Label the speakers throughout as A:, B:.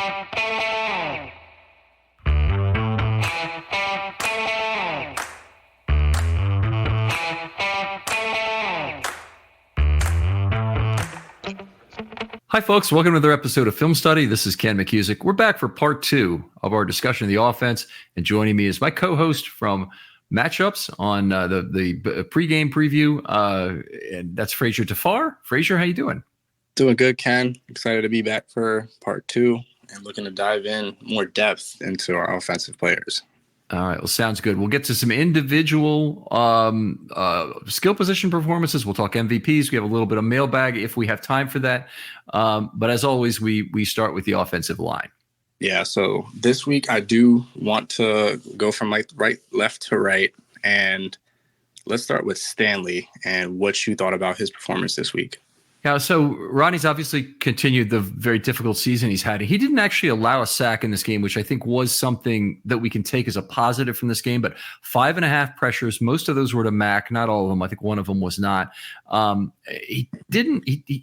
A: Hi, folks. Welcome to another episode of Film Study. This is Ken McCusick. We're back for part 2 of our discussion of the offense, and joining me is my co-host from Matchups on the pregame preview, and that's Frazier Tafar. Frazier, how you doing?
B: Doing good, Ken. Excited to be back for part 2 and looking to dive in more depth into our offensive players.
A: All right. Well, sounds good. We'll get to some individual skill position performances. We'll talk MVPs. We have a little bit of mailbag if we have time for that. But as always, we start with the offensive line.
B: Yeah. So this week I do want to go from left to right, and let's start with Stanley and what you thought about his performance this week.
A: Yeah, so Ronnie's obviously continued the very difficult season he's had. He didn't actually allow a sack in this game, which I think was something that we can take as a positive from this game. But 5.5 pressures, most of those were to Mac, not all of them. I think one of them was not. He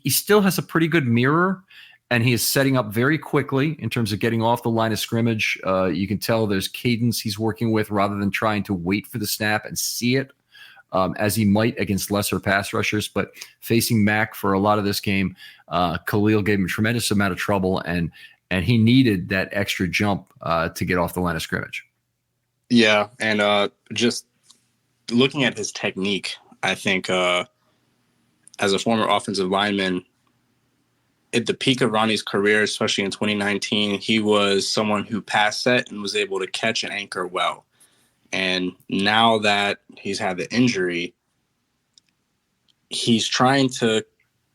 A: still has a pretty good mirror, and he is setting up very quickly in terms of getting off the line of scrimmage. You can tell there's cadence he's working with rather than trying to wait for the snap and see it. As he might against lesser pass rushers, but facing Mac for a lot of this game, Khalil gave him a tremendous amount of trouble, and he needed that extra jump to get off the line of scrimmage.
B: Yeah, and just looking at his technique, I think as a former offensive lineman, at the peak of Ronnie's career, especially in 2019, he was someone who pass set and was able to catch and anchor well. And now that he's had the injury, he's trying to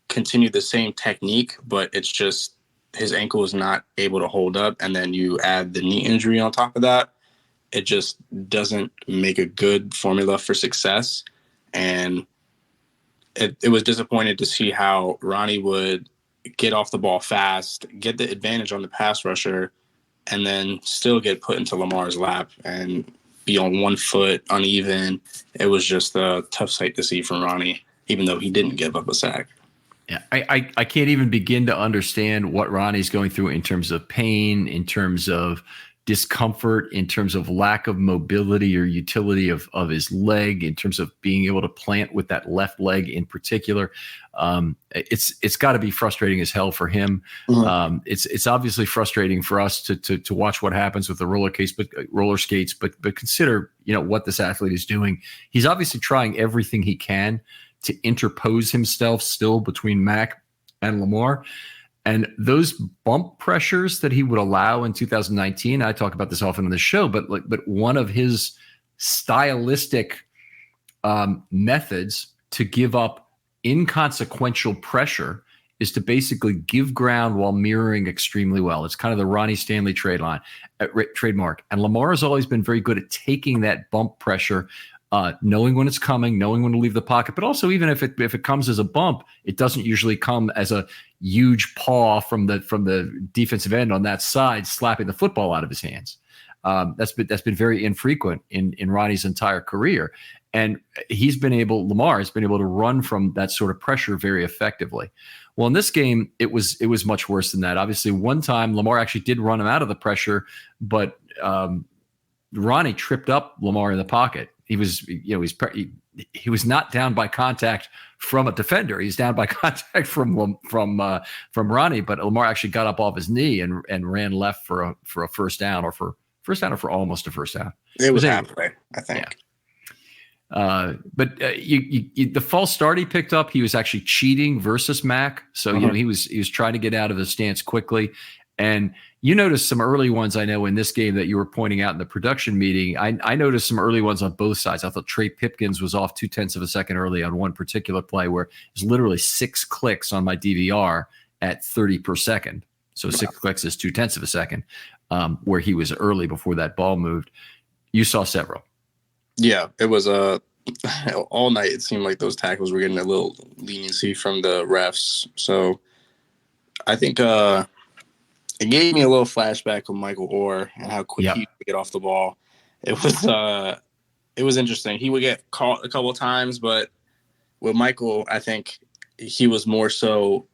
B: continue the same technique, but it's just his ankle is not able to hold up. And then you add the knee injury on top of that. It just doesn't make a good formula for success. And it was disappointing to see how Ronnie would get off the ball fast, get the advantage on the pass rusher, and then still get put into Lamar's lap and be on one foot, uneven. It was just a tough sight to see from Ronnie, even though he didn't give up a sack.
A: Yeah, I can't even begin to understand what Ronnie's going through in terms of pain, in terms of discomfort, in terms of lack of mobility or utility of his leg, in terms of being able to plant with that left leg in particular. It's got to be frustrating as hell for him. Mm-hmm. It's obviously frustrating for us to watch what happens with the roller skates, but consider what this athlete is doing. He's obviously trying everything he can to interpose himself still between Mac and Lamar. And those bump pressures that he would allow in 2019, I talk about this often on the show, but one of his stylistic methods to give up inconsequential pressure is to basically give ground while mirroring extremely well. It's kind of the Ronnie Stanley trademark. And Lamar has always been very good at taking that bump pressure, knowing when it's coming, knowing when to leave the pocket, but also even if it comes as a bump, it doesn't usually come as a huge paw from the defensive end on that side, slapping the football out of his hands. That's been very infrequent in Ronnie's entire career, and Lamar has been able to run from that sort of pressure very effectively. Well, in this game, it was much worse than that. Obviously, one time Lamar actually did run him out of the pressure, but Ronnie tripped up Lamar in the pocket. He was not down by contact from a defender. He's down by contact from Ronnie, but Lamar actually got up off his knee and ran left for a first down or for almost a first down.
B: It was halfway, I think.
A: Yeah. But the false start he picked up, he was actually cheating versus Mac. So he was trying to get out of the stance quickly. And you noticed some early ones, I know, in this game that you were pointing out in the production meeting. I noticed some early ones on both sides. I thought Trey Pipkins was off 0.2 of a second early on one particular play where it was literally 6 clicks on my DVR at 30 per second. So 6 clicks is 0.2 of a second, where he was early before that ball moved. You saw several. Yeah,
B: it was all night. It seemed like those tackles were getting a little leniency from the refs. So I think it gave me a little flashback of Michael Orr and how quick he would get off the ball. It was interesting. He would get caught a couple of times, but with Michael, I think he was more so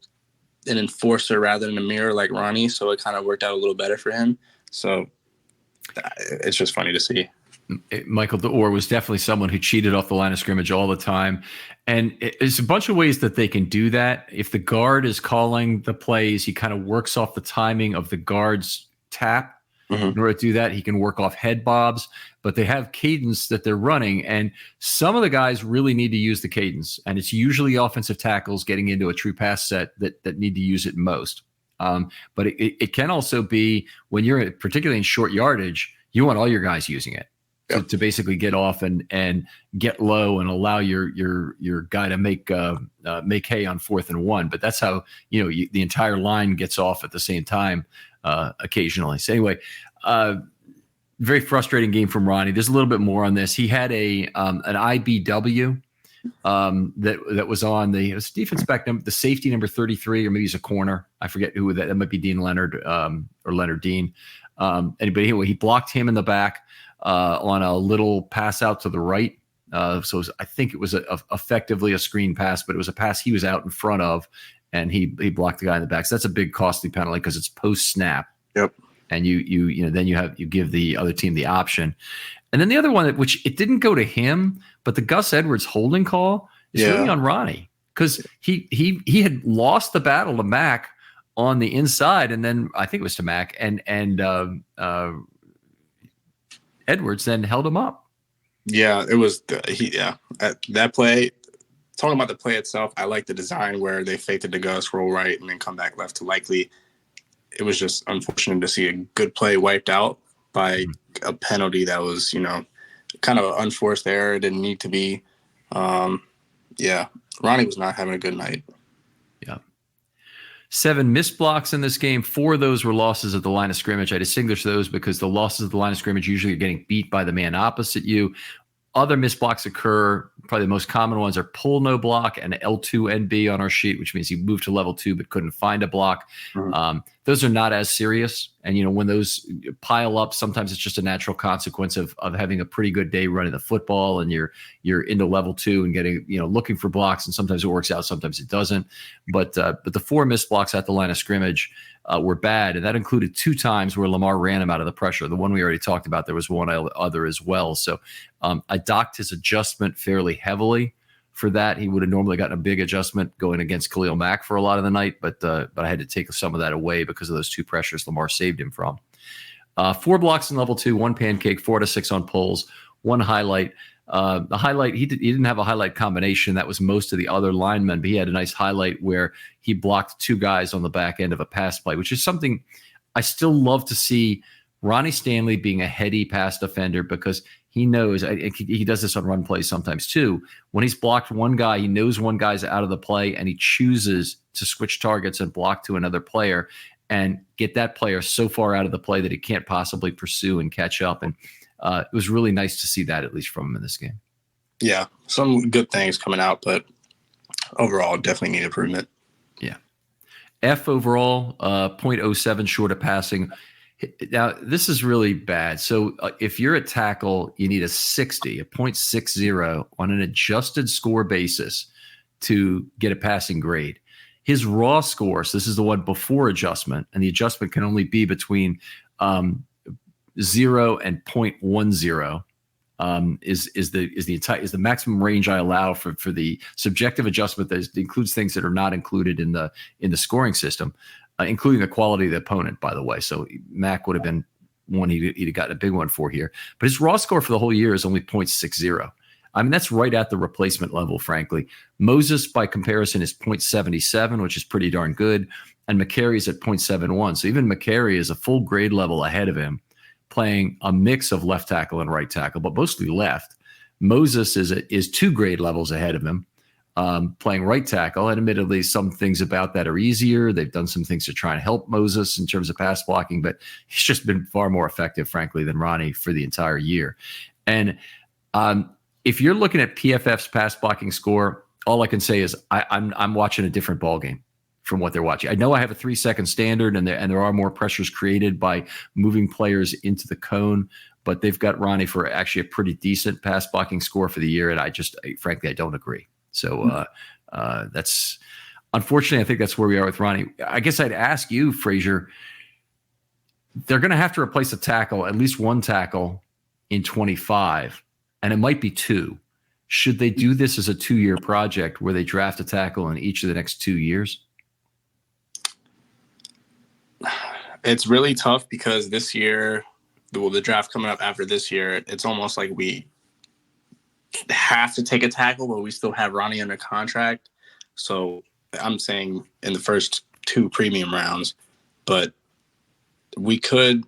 B: an enforcer rather than a mirror like Ronnie, so it kind of worked out a little better for him. So it's just funny to see.
A: Michael DeOr was definitely someone who cheated off the line of scrimmage all the time. And there's a bunch of ways that they can do that. If the guard is calling the plays, he kind of works off the timing of the guard's tap. In order to do that, he can work off head bobs, but they have cadence that they're running. And some of the guys really need to use the cadence. And it's usually offensive tackles getting into a true pass set that need to use it most. But it can also be when you're particularly in short yardage, you want all your guys using it. To basically get off and get low and allow your guy to make hay on 4th and 1. But that's how the entire line gets off at the same time occasionally. So anyway, very frustrating game from Ronnie. There's a little bit more on this. He had an IBW that was on the defense back number, the safety number 33, or maybe he's a corner. I forget who that might be. Dean Leonard or Leonard Dean. Anyway, he blocked him in the back. On a little pass out to the right. So I think it was effectively a screen pass, but it was a pass he was out in front of, and he blocked the guy in the back. So that's a big costly penalty because it's post snap.
B: Yep.
A: And then you give the other team the option. And then the other one, which it didn't go to him, but the Gus Edwards holding call is really on Ronnie because he had lost the battle to Mack on the inside, and then I think it was to Mack and Edwards then held him up.
B: Yeah, it was that play. Talking about the play itself, I like the design where they faked it to Gus, roll right, and then come back left to Likely. It was just unfortunate to see a good play wiped out by a penalty that was, kind of an unforced error. It didn't need to be. Ronnie was not having a good night. Yeah.
A: 7 missed blocks in this game. 4 of those were losses at the line of scrimmage. I distinguish those because the losses at the line of scrimmage usually are getting beat by the man opposite you. Other missed blocks occur. Probably the most common ones are pull no block and L2NB on our sheet, which means he moved to level 2 but couldn't find a block. Those are not as serious. And, when those pile up, sometimes it's just a natural consequence of having a pretty good day running the football, and you're into level 2 and getting, looking for blocks, and sometimes it works out, sometimes it doesn't. But the 4 missed blocks at the line of scrimmage were bad, and that included 2 times where Lamar ran him out of the pressure. The one we already talked about, there was one other as well. So I docked his adjustment fairly heavily for that. He would have normally gotten a big adjustment going against Khalil Mack for a lot of the night, but I had to take some of that away because of those 2 pressures Lamar saved him from. 4 blocks in level 2, 1 pancake, 4 to 6 on pulls, 1 highlight. The highlight, he didn't have a highlight combination. That was most of the other linemen, but he had a nice highlight where he blocked 2 guys on the back end of a pass play, which is something I still love to see. Ronnie Stanley being a heady pass defender, because he knows, he does this on run plays sometimes too. When he's blocked one guy, he knows one guy's out of the play, and he chooses to switch targets and block to another player and get that player so far out of the play that he can't possibly pursue and catch up. And it was really nice to see that, at least from him in this game.
B: Yeah, some good things coming out, but overall, definitely need improvement.
A: Yeah. F overall, 0.07 short of passing. Now, this is really bad. So if you're a tackle, you need a 0.60 on an adjusted score basis to get a passing grade. His raw score, so this is the one before adjustment, and the adjustment can only be between 0 and 0.10. Is the maximum range I allow for the subjective adjustment that includes things that are not included in the scoring system, including the quality of the opponent, by the way. So Mac would have been one he'd have gotten a big one for here. But his raw score for the whole year is only 0.60. I mean, that's right at the replacement level, frankly. Moses, by comparison, is 0.77, which is pretty darn good. And McCary's at 0.71. So even McCary is a full grade level ahead of him, playing a mix of left tackle and right tackle, but mostly left. Moses is 2 grade levels ahead of him, playing right tackle. And admittedly, some things about that are easier. They've done some things to try and help Moses in terms of pass blocking, but he's just been far more effective, frankly, than Ronnie for the entire year. And if you're looking at PFF's pass blocking score, all I can say is I'm watching a different ballgame from what they're watching. I know I have a 3-second standard, and there are more pressures created by moving players into the cone, but they've got Ronnie for actually a pretty decent pass blocking score for the year, and frankly, I don't agree. So that's unfortunately, I think that's where we are with Ronnie. I guess I'd ask you, Frazier, they're going to have to replace a tackle, at least one tackle in 25, and it might be two. Should they do this as a 2-year project where they draft a tackle in each of the next 2 years?
B: It's really tough because this year, the draft coming up after this year, it's almost like we have to take a tackle, but we still have Ronnie under contract. So I'm saying in the first 2 premium rounds, but we could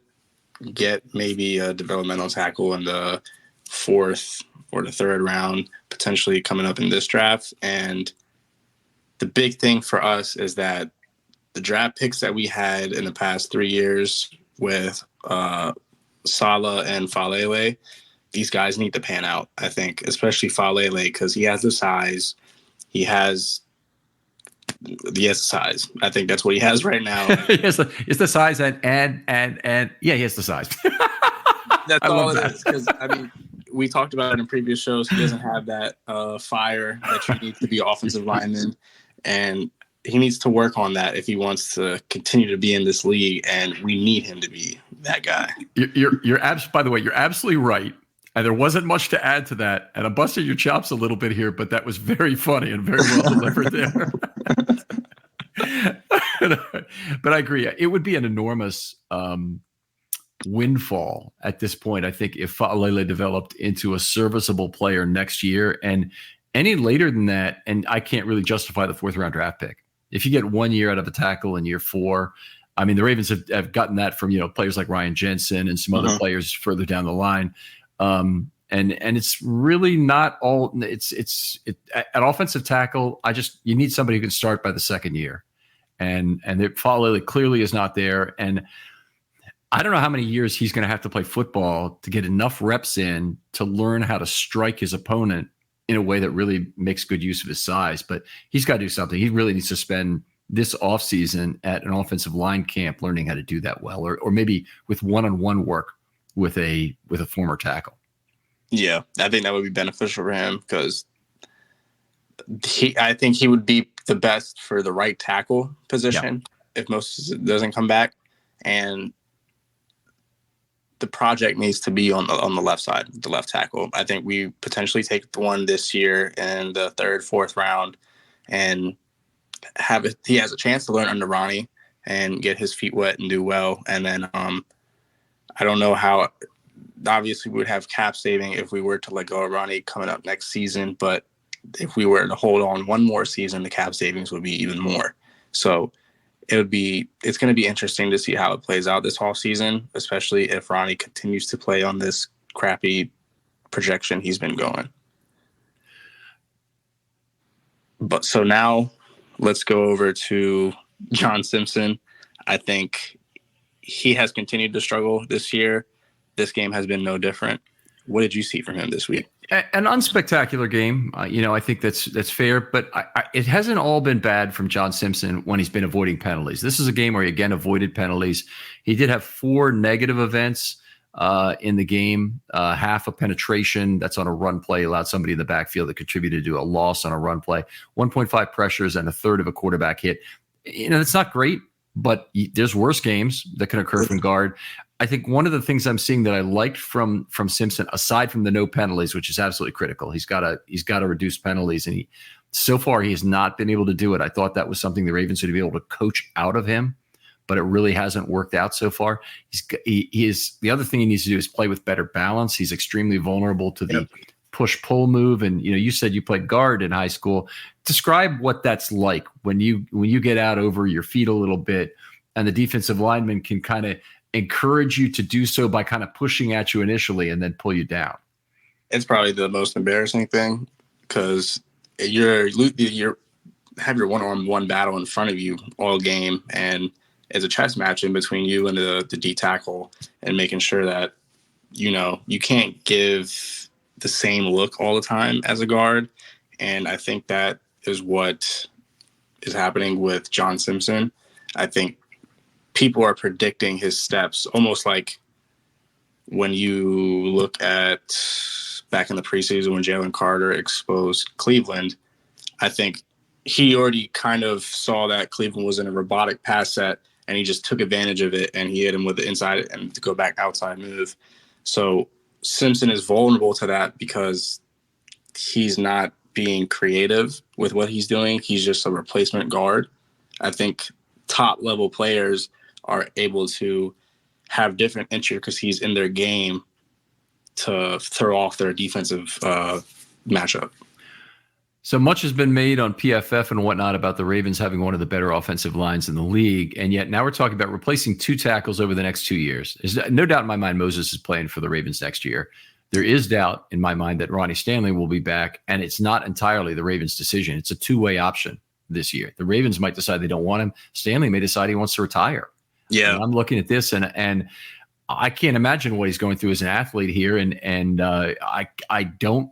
B: get maybe a developmental tackle in the 4th or the 3rd round, potentially coming up in this draft. And the big thing for us is that the draft picks that we had in the past 3 years with Sala and Falele, these guys need to pan out, I think, especially Falele, because he has the size. He has the size. I think that's what he has right now.
A: It's the size and yeah, he has the size.
B: That's all it is. Because I mean, we talked about it in previous shows. He doesn't have that fire that you need to be an offensive lineman, and he needs to work on that if he wants to continue to be in this league. And we need him to be that guy.
A: By the way, you're absolutely right. And there wasn't much to add to that. And I busted your chops a little bit here, but that was very funny and very well delivered there. But I agree. It would be an enormous windfall at this point, I think, if Falele developed into a serviceable player next year. And any later than that, and I can't really justify the 4th round draft pick. If you get 1 year out of a tackle in year 4, I mean, the Ravens have gotten that from, players like Ryan Jensen and some other players further down the line. And it's really not all. It's at offensive tackle. You need somebody who can start by the 2nd year, and Falele clearly is not there. And I don't know how many years he's going to have to play football to get enough reps in to learn how to strike his opponent in a way that really makes good use of his size. But he's got to do something. He really needs to spend this offseason at an offensive line camp learning how to do that well, or maybe with one-on-one work with a former tackle.
B: Yeah, I think that would be beneficial for him because I think he would be the best for the right tackle position if Moses doesn't come back. And the project needs to be on the left side, the left tackle. I think we potentially take the one this year in the 3rd, 4th round and he has a chance to learn under Ronnie and get his feet wet and do well. And then I don't know how. Obviously, we would have cap saving if we were to let go of Ronnie coming up next season. But if we were to hold on one more season, the cap savings would be even more. So it's going to be interesting to see how it plays out this whole season, especially if Ronnie continues to play on this crappy projection he's been going. But so now let's go over to John Simpson. I think he has continued to struggle this year. This game has been no different. What did you see from him this week?
A: An unspectacular game. I think that's fair, but it hasn't all been bad from John Simpson when he's been avoiding penalties. This is a game where he again avoided penalties. He did have 4 negative events in the game. Half a penetration that's on a run play allowed somebody in the backfield that contributed to a loss on a run play. 1.5 pressures and a third of a quarterback hit. It's not great, but there's worse games that can occur from guard. I think one of the things I'm seeing that I liked from Simpson, aside from the no penalties, which is absolutely critical, he's got to reduce penalties, and so far he has not been able to do it. I thought that was something the Ravens would be able to coach out of him, but it really hasn't worked out so far. He is the other thing he needs to do is play with better balance. He's extremely vulnerable to the push-pull move, and you said you played guard in high school. Describe what that's like when you get out over your feet a little bit, and the defensive lineman can kind of encourage you to do so by kind of pushing at you initially and then pull you down.
B: It's probably the most embarrassing thing because you have your one-on-one battle in front of you all game, and it's a chess match in between you and the D tackle, and making sure that you can't give the same look all the time as a guard. And I think that is what is happening with John Simpson. I think people are predicting his steps, almost like when you look at back in the preseason when Jalen Carter exposed Cleveland. I think he already kind of saw that Cleveland was in a robotic pass set, and he just took advantage of it, and he hit him with the inside and to go back outside move. So Simpson is vulnerable to that because he's not being creative with what he's doing. He's just a replacement guard. I think top level players are able to have different intricacies in their game to throw off their defensive matchup.
A: So much has been made on PFF and whatnot about the Ravens having one of the better offensive lines in the league. And yet now we're talking about replacing 2 tackles over the next 2 years. There's no doubt in my mind Moses is playing for the Ravens next year. There is doubt in my mind that Ronnie Stanley will be back, and it's not entirely the Ravens' decision. It's a 2-way option this year. The Ravens might decide they don't want him. Stanley may decide he wants to retire.
B: Yeah.
A: And I'm looking at this, and I can't imagine what he's going through as an athlete here. And I don't.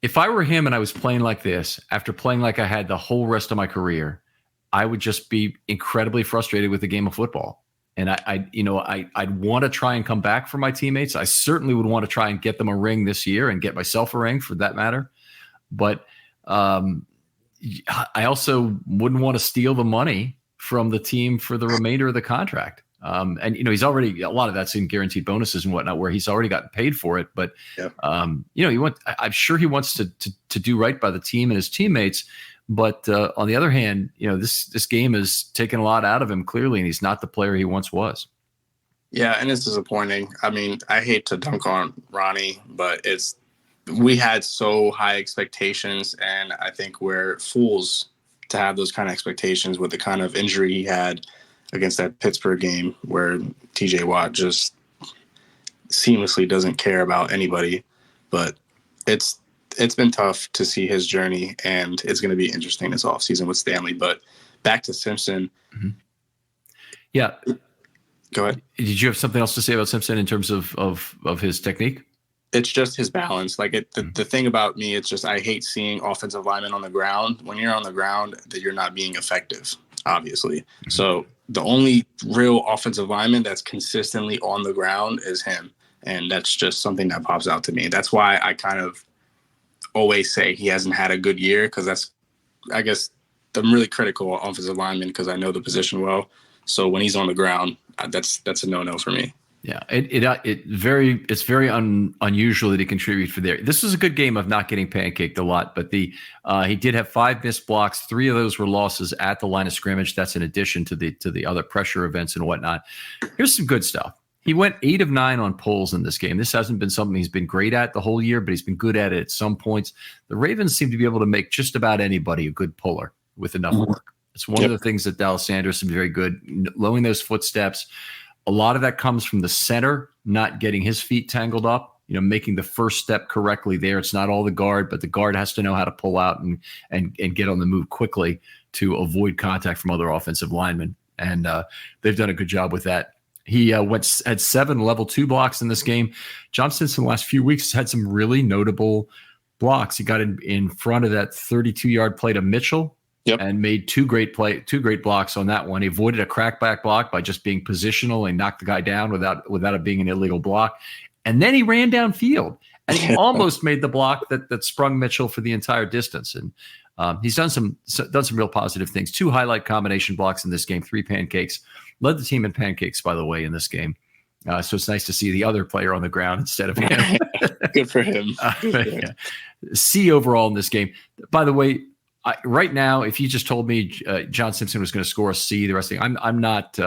A: If I were him and I was playing like this, after playing like I had the whole rest of my career, I would just be incredibly frustrated with the game of football. And I'd want to try and come back for my teammates. I certainly would want to try and get them a ring this year and get myself a ring for that matter. But I also wouldn't want to steal the money from the team for the remainder of the contract. And he's already, a lot of that's in guaranteed bonuses and whatnot, where he's already gotten paid for it. But
B: yeah.
A: I'm sure he wants to do right by the team and his teammates. But on the other hand, this game has taken a lot out of him clearly, and he's not the player he once was.
B: Yeah, and it's disappointing. I mean, I hate to dunk on Ronnie, but we had so high expectations, and I think we're fools to have those kind of expectations with the kind of injury he had against that Pittsburgh game where TJ Watt just seamlessly doesn't care about anybody. But it's been tough to see his journey, and it's going to be interesting this offseason with Stanley. But back to Simpson.
A: Mm-hmm. Yeah.
B: Go ahead.
A: Did you have something else to say about Simpson in terms of his technique?
B: It's just his balance. Like the thing about me, it's just I hate seeing offensive linemen on the ground. When you're on the ground, that you're not being effective, obviously. Mm-hmm. So the only real offensive lineman that's consistently on the ground is him. And that's just something that pops out to me. That's why I kind of always say he hasn't had a good year, because I guess I'm really critical of offensive linemen because I know the position well. So when he's on the ground, that's a no-no for me.
A: Yeah, it's very unusual that he contributed for there. This was a good game of not getting pancaked a lot, but he did have 5 missed blocks. 3 of those were losses at the line of scrimmage. That's in addition to the other pressure events and whatnot. Here's some good stuff. He went 8 of 9 on pulls in this game. This hasn't been something he's been great at the whole year, but he's been good at it at some points. The Ravens seem to be able to make just about anybody a good puller with enough work. It's one of the things that Dallas Sanders is very good, lowering those footsteps. A lot of that comes from the center not getting his feet tangled up, making the first step correctly there. It's not all the guard, but the guard has to know how to pull out and get on the move quickly to avoid contact from other offensive linemen. And they've done a good job with that. He had 7 level 2 blocks in this game. John Simpson the last few weeks had some really notable blocks. He got in front of that 32-yard play to Mitchell. Yep. And made 2 great blocks on that one. He avoided a crackback block by just being positional and knocked the guy down without it being an illegal block. And then he ran downfield and he almost made the block that sprung Mitchell for the entire distance. And he's done some real positive things. 2 highlight combination blocks in this game. 3 pancakes. Led the team in pancakes, by the way, in this game. So it's nice to see the other player on the ground instead of him.
B: Good for him.
A: Yeah. C overall in this game. By the way, right now, if you just told me John Simpson was going to score a C the rest of the game, I'm not.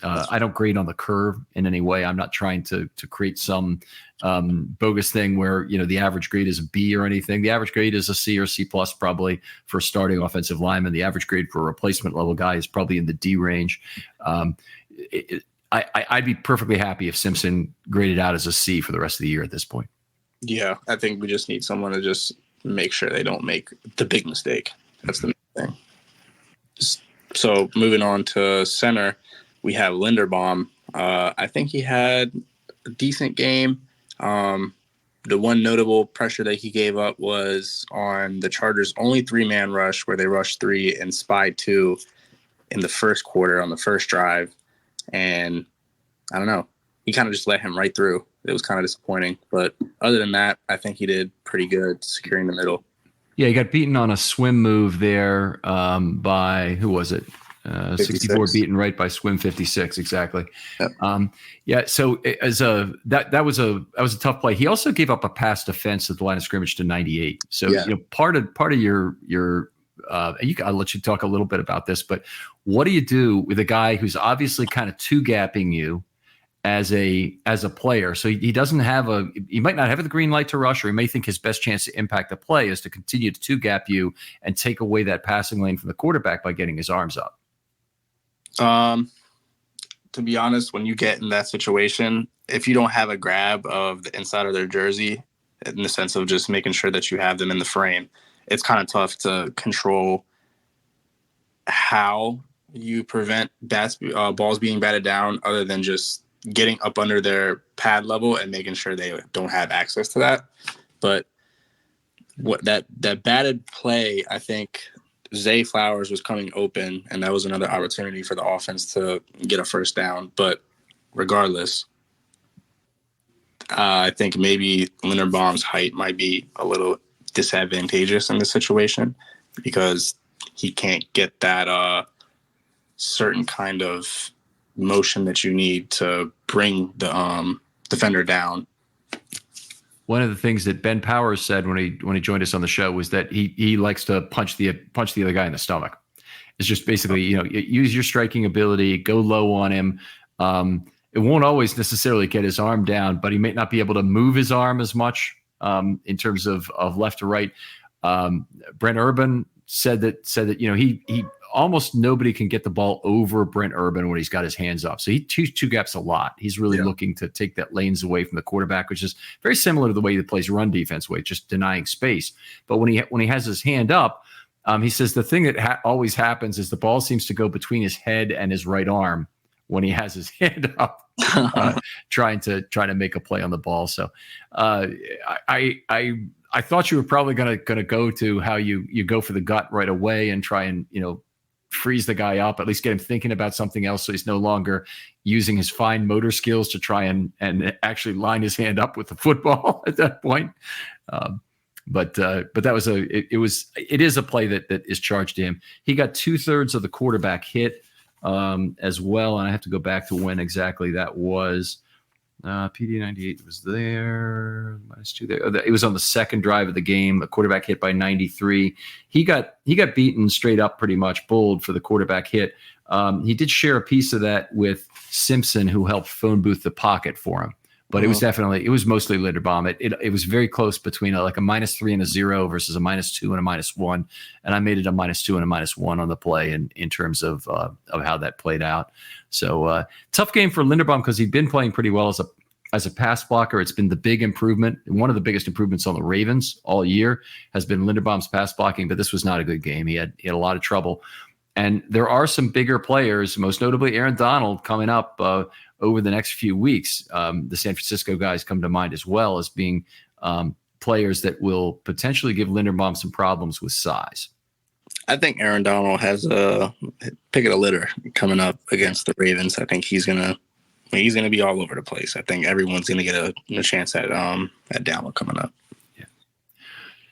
A: I don't grade on the curve in any way. I'm not trying to create some bogus thing where the average grade is a B or anything. The average grade is a C or C plus probably for a starting offensive lineman. The average grade for a replacement level guy is probably in the D range. I'd be perfectly happy if Simpson graded out as a C for the rest of the year at this point.
B: Yeah, I think we just need someone to just make sure they don't make the big mistake. That's the main thing. So moving on to center, we have Linderbaum. I think he had a decent game. The one notable pressure that he gave up was on the Chargers' only 3-man rush, where they rushed 3 and spied 2 in the first quarter on the first drive. And I don't know, he kind of just let him right through. It was kind of disappointing. But other than that, I think he did pretty good securing the middle.
A: Yeah, he got beaten on a swim move there by who was it? 64
B: 56.
A: beaten right by swim 56 exactly.
B: Yep.
A: Yeah, so as a that was a tough play. He also gave up a pass defense at the line of scrimmage to 98. So
B: Yeah.
A: part of your I'll let you talk a little bit about this, but what do you do with a guy who's obviously kind of two gapping you as a player? So he doesn't have he might not have the green light to rush, or he may think his best chance to impact the play is to continue to two gap you and take away that passing lane from the quarterback by getting his arms up.
B: To be honest, when you get in that situation, if you don't have a grab of the inside of their jersey, in the sense of just making sure that you have them in the frame, it's kind of tough to control how you prevent balls being batted down, other than just getting up under their pad level and making sure they don't have access to that. But what that batted play, I think Zay Flowers was coming open, and that was another opportunity for the offense to get a first down. But regardless, I think maybe Linderbaum's height might be a little disadvantageous in this situation, because he can't get that certain kind of motion that you need to bring the defender down.
A: One of the things that Ben Powers said when he joined us on the show was that he likes to punch the other guy in the stomach. It's just basically, use your striking ability, go low on him. It won't always necessarily get his arm down, but he may not be able to move his arm as much in terms of left to right. Brent Urban said that he almost nobody can get the ball over Brent Urban when he's got his hands up. So he two gaps a lot. He's really looking to take that lanes away from the quarterback, which is very similar to the way he plays run defense, just denying space. But when he has his hand up, he says the thing that always happens is the ball seems to go between his head and his right arm when he has his hand up, trying to make a play on the ball. So I thought you were probably gonna go to how you go for the gut right away and try and freeze the guy up, at least get him thinking about something else, so he's no longer using his fine motor skills to try and actually line his hand up with the football at that point. But that was it is a play that is charged to him. He got 2/3 of the quarterback hit as well, and I have to go back to when exactly that was. PD 98 was there, -2 there. It was on the second drive of the game. The quarterback hit by 93. He got beaten straight up, pretty much bulled for the quarterback hit. He did share a piece of that with Simpson, who helped phone booth the pocket for him. But it was mostly Linderbaum. It was very close between a -3 and a 0 versus a -2 and a -1, and I made it a -2 and a -1 on the play in terms of how that played out. So tough game for Linderbaum, because he'd been playing pretty well as a pass blocker. It's been the big improvement. One of the biggest improvements on the Ravens all year has been Linderbaum's pass blocking, but this was not a good game. He had a lot of trouble. And there are some bigger players, most notably Aaron Donald, coming up over the next few weeks. The San Francisco guys come to mind as well as being players that will potentially give Linderbaum some problems with size.
B: I think Aaron Donald has a pick of the litter coming up against the Ravens. I think he's gonna be all over the place. I think everyone's gonna get a chance at Donald coming up.
A: Yeah.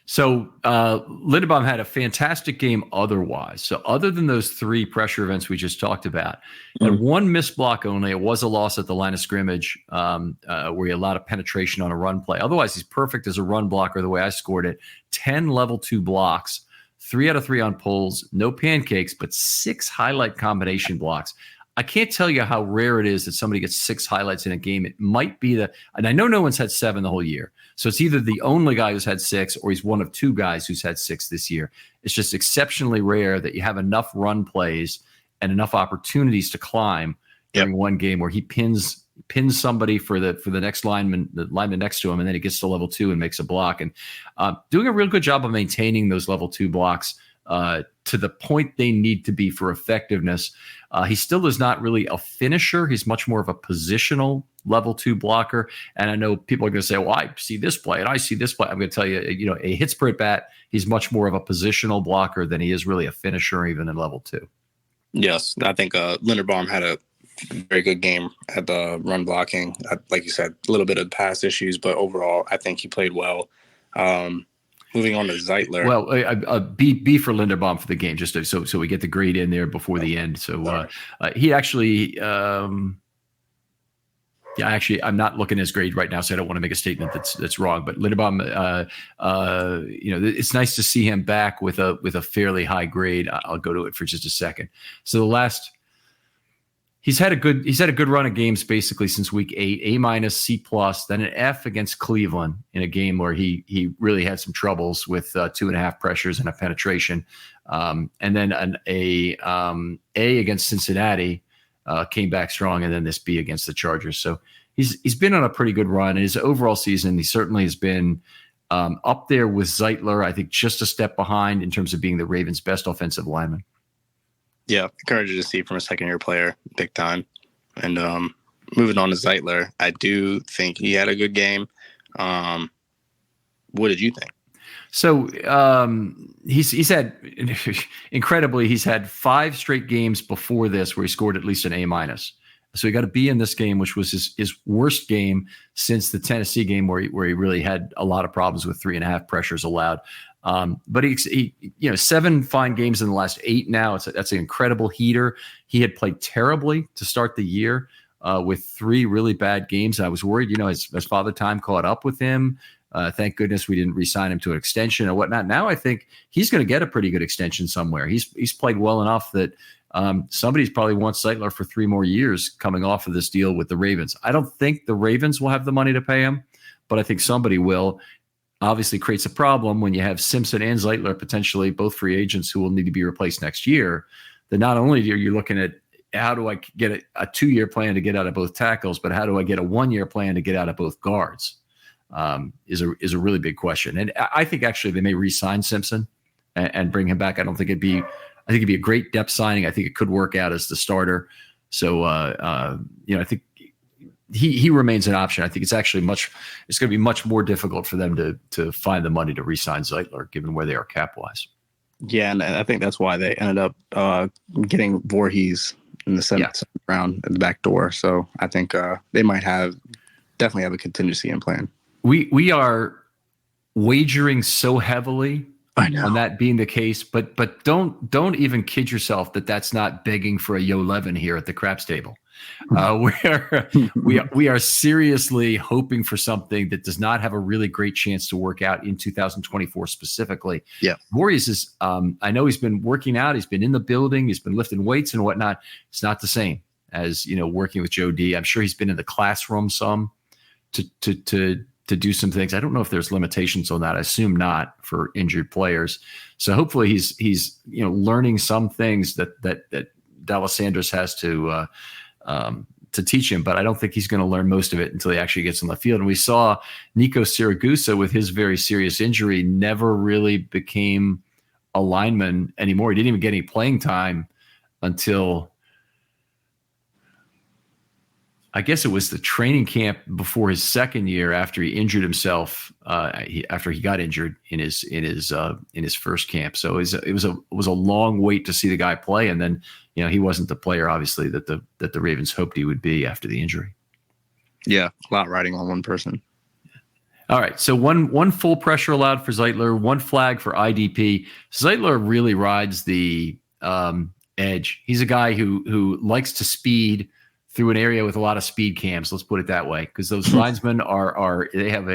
A: So Linderbaum had a fantastic game otherwise. So other than those 3 pressure events we just talked about, and one missed block only. It was a loss at the line of scrimmage where he allowed a penetration on a run play. Otherwise, he's perfect as a run blocker the way I scored it. 10 level 2 blocks. 3 out of 3 on pulls, no pancakes, but 6 highlight combination blocks. I can't tell you how rare it is that somebody gets 6 highlights in a game. It might be and I know no one's had 7 the whole year. So it's either the only guy who's had 6 or he's one of 2 guys who's had 6 this year. It's just exceptionally rare that you have enough run plays and enough opportunities to climb during one game where he pins somebody for the next lineman, the lineman next to him, and then he gets to level 2 and makes a block. And doing a real good job of maintaining those level 2 blocks to the point they need to be for effectiveness. He still is not really a finisher. He's much more of a positional level 2 blocker. And I know people are going to say, well, I see this play and I see this play. I'm going to tell you, a hits per at bat, he's much more of a positional blocker than he is really a finisher, even in level 2.
B: Yes, I think Linderbaum had a very good game at the run blocking. Like you said, a little bit of pass issues, but overall, I think he played well. Moving on to Zeitler.
A: Well, B for Linderbaum for the game, just so we get the grade in there before the end. So he actually, I'm not looking at his grade right now, so I don't want to make a statement that's wrong. But Linderbaum, it's nice to see him back with a fairly high grade. I'll go to it for just a second. So he's had a good run of games basically since week 8, A-, C+, then an F against Cleveland in a game where he really had some troubles with 2.5 pressures and a penetration, and then an A against Cincinnati. Came back strong, and then this B against the Chargers. So he's been on a pretty good run. In his overall season, he certainly has been up there with Zeitler, I think just a step behind in terms of being the Ravens' best offensive lineman.
B: Yeah, encouraging to see from a second-year player, big time. And moving on to Zeitler, I do think he had a good game. What did you think?
A: So he's had incredibly, he's had 5 straight games before this where he scored at least an A-. So he got a B in this game, which was his worst game since the Tennessee game where he really had a lot of problems with 3.5 pressures allowed. But he 7 fine games in the last 8 now. That's an incredible heater. He had played terribly to start the year with 3 really bad games. I was worried, his father time caught up with him. Thank goodness we didn't re-sign him to an extension or whatnot. Now I think he's going to get a pretty good extension somewhere. He's played well enough that somebody's probably wants Zeitler for 3 more years coming off of this deal with the Ravens. I don't think the Ravens will have the money to pay him, but I think somebody will. Obviously creates a problem when you have Simpson and Zeitler potentially both free agents who will need to be replaced next year. That not only are you looking at how do I get a 2-year plan to get out of both tackles, but how do I get a 1-year plan to get out of both guards? Is a really big question. And I think actually they may re-sign Simpson and bring him back. I think it'd be a great depth signing. I think it could work out as the starter. So, I think he remains an option. I think it's actually it's going to be much more difficult for them to find the money to re-sign Zeitler given where they are cap-wise.
B: Yeah. And I think that's why they ended up getting Voorhees in the seventh round at the back door. So I think they might definitely have a contingency in plan.
A: We are wagering so heavily on that being the case, but don't even kid yourself that that's not begging for a Yo Levin here at the craps table. We are seriously hoping for something that does not have a really great chance to work out in 2024 specifically.
B: Yeah,
A: Voorhees is. I know he's been working out. He's been in the building. He's been lifting weights and whatnot. It's not the same as working with Joe D. I'm sure he's been in the classroom some to do some things. I don't know if there's limitations on that. I assume not for injured players. So hopefully he's learning some things that Dallas Sanders has to teach him, but I don't think he's going to learn most of it until he actually gets on the field. And we saw Nico Siragusa with his very serious injury never really became a lineman anymore. He didn't even get any playing time until I guess it was the training camp before his second year after he injured himself. After he got injured in his first camp, so it was a long wait to see the guy play, and then he wasn't the player obviously that the Ravens hoped he would be after the injury. Yeah,
B: a lot riding on one person.
A: All right, so one full pressure allowed for Zeitler, 1 flag for IDP. Zeitler really rides the edge. He's a guy who likes to speed through an area with a lot of speed cams. Let's put it that way, because those linemen they have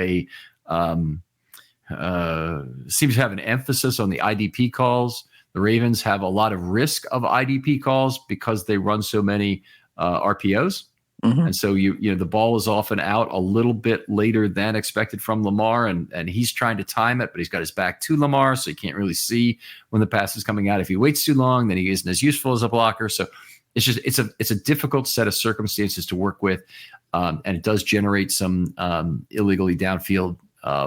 A: seems to have an emphasis on the IDP calls. The Ravens have a lot of risk of IDP calls because they run so many RPOs. Mm-hmm. And so the ball is often out a little bit later than expected from Lamar, and he's trying to time it, but he's got his back to Lamar, so he can't really see when the pass is coming out. If he waits too long, then he isn't as useful as a blocker. So it's a difficult set of circumstances to work with, and it does generate some illegally downfield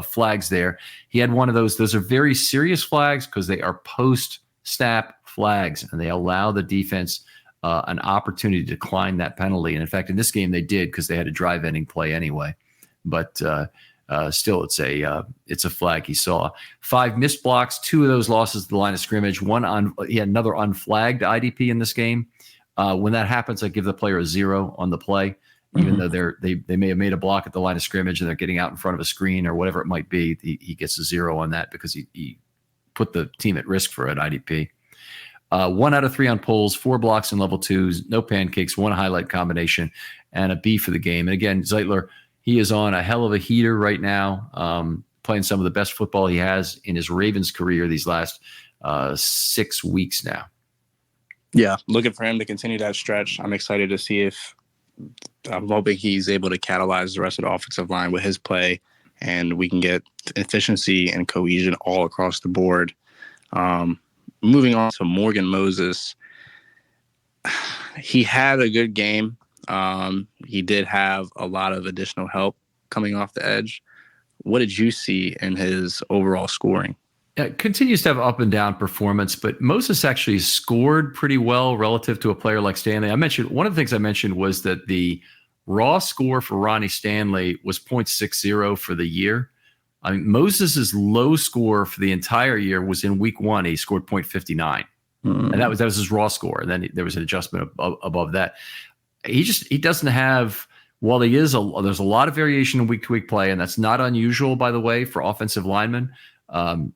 A: flags there. He had one of those. Those are very serious flags because they are post-snap flags, and they allow the defense an opportunity to decline that penalty. And in fact, in this game they did because they had a drive-ending play anyway. But still, it's a flag he saw. 5 missed blocks, 2 of those losses to the line of scrimmage. He had another unflagged IDP in this game. When that happens, I give the player a 0 on the play. even though they may have made a block at the line of scrimmage and they're getting out in front of a screen or whatever it might be. He gets a 0 on that because he put the team at risk for an IDP. 1 out of 3 on pulls, 4 blocks in level 2s, no pancakes, 1 highlight combination, and a B for the game. And again, Zeitler, he is on a hell of a heater right now, playing some of the best football he has in his Ravens career these last 6 weeks now.
B: Yeah, looking for him to continue that stretch. I'm excited to see if I'm hoping he's able to catalyze the rest of the offensive line with his play, and we can get efficiency and cohesion all across the board. Moving on to Morgan Moses, he had a good game. He did have a lot of additional help coming off the edge. What did you see in his overall scoring?
A: Continues to have up and down performance, but Moses actually scored pretty well relative to a player like Stanley. One of the things I mentioned was that the raw score for Ronnie Stanley was 0.60 for the year. I mean, Moses's low score for the entire year was in week 1. He scored 0.59, and that was his raw score. And then there was an adjustment above that. He doesn't have. While there's a lot of variation in week-to-week play, and that's not unusual, by the way, for offensive linemen.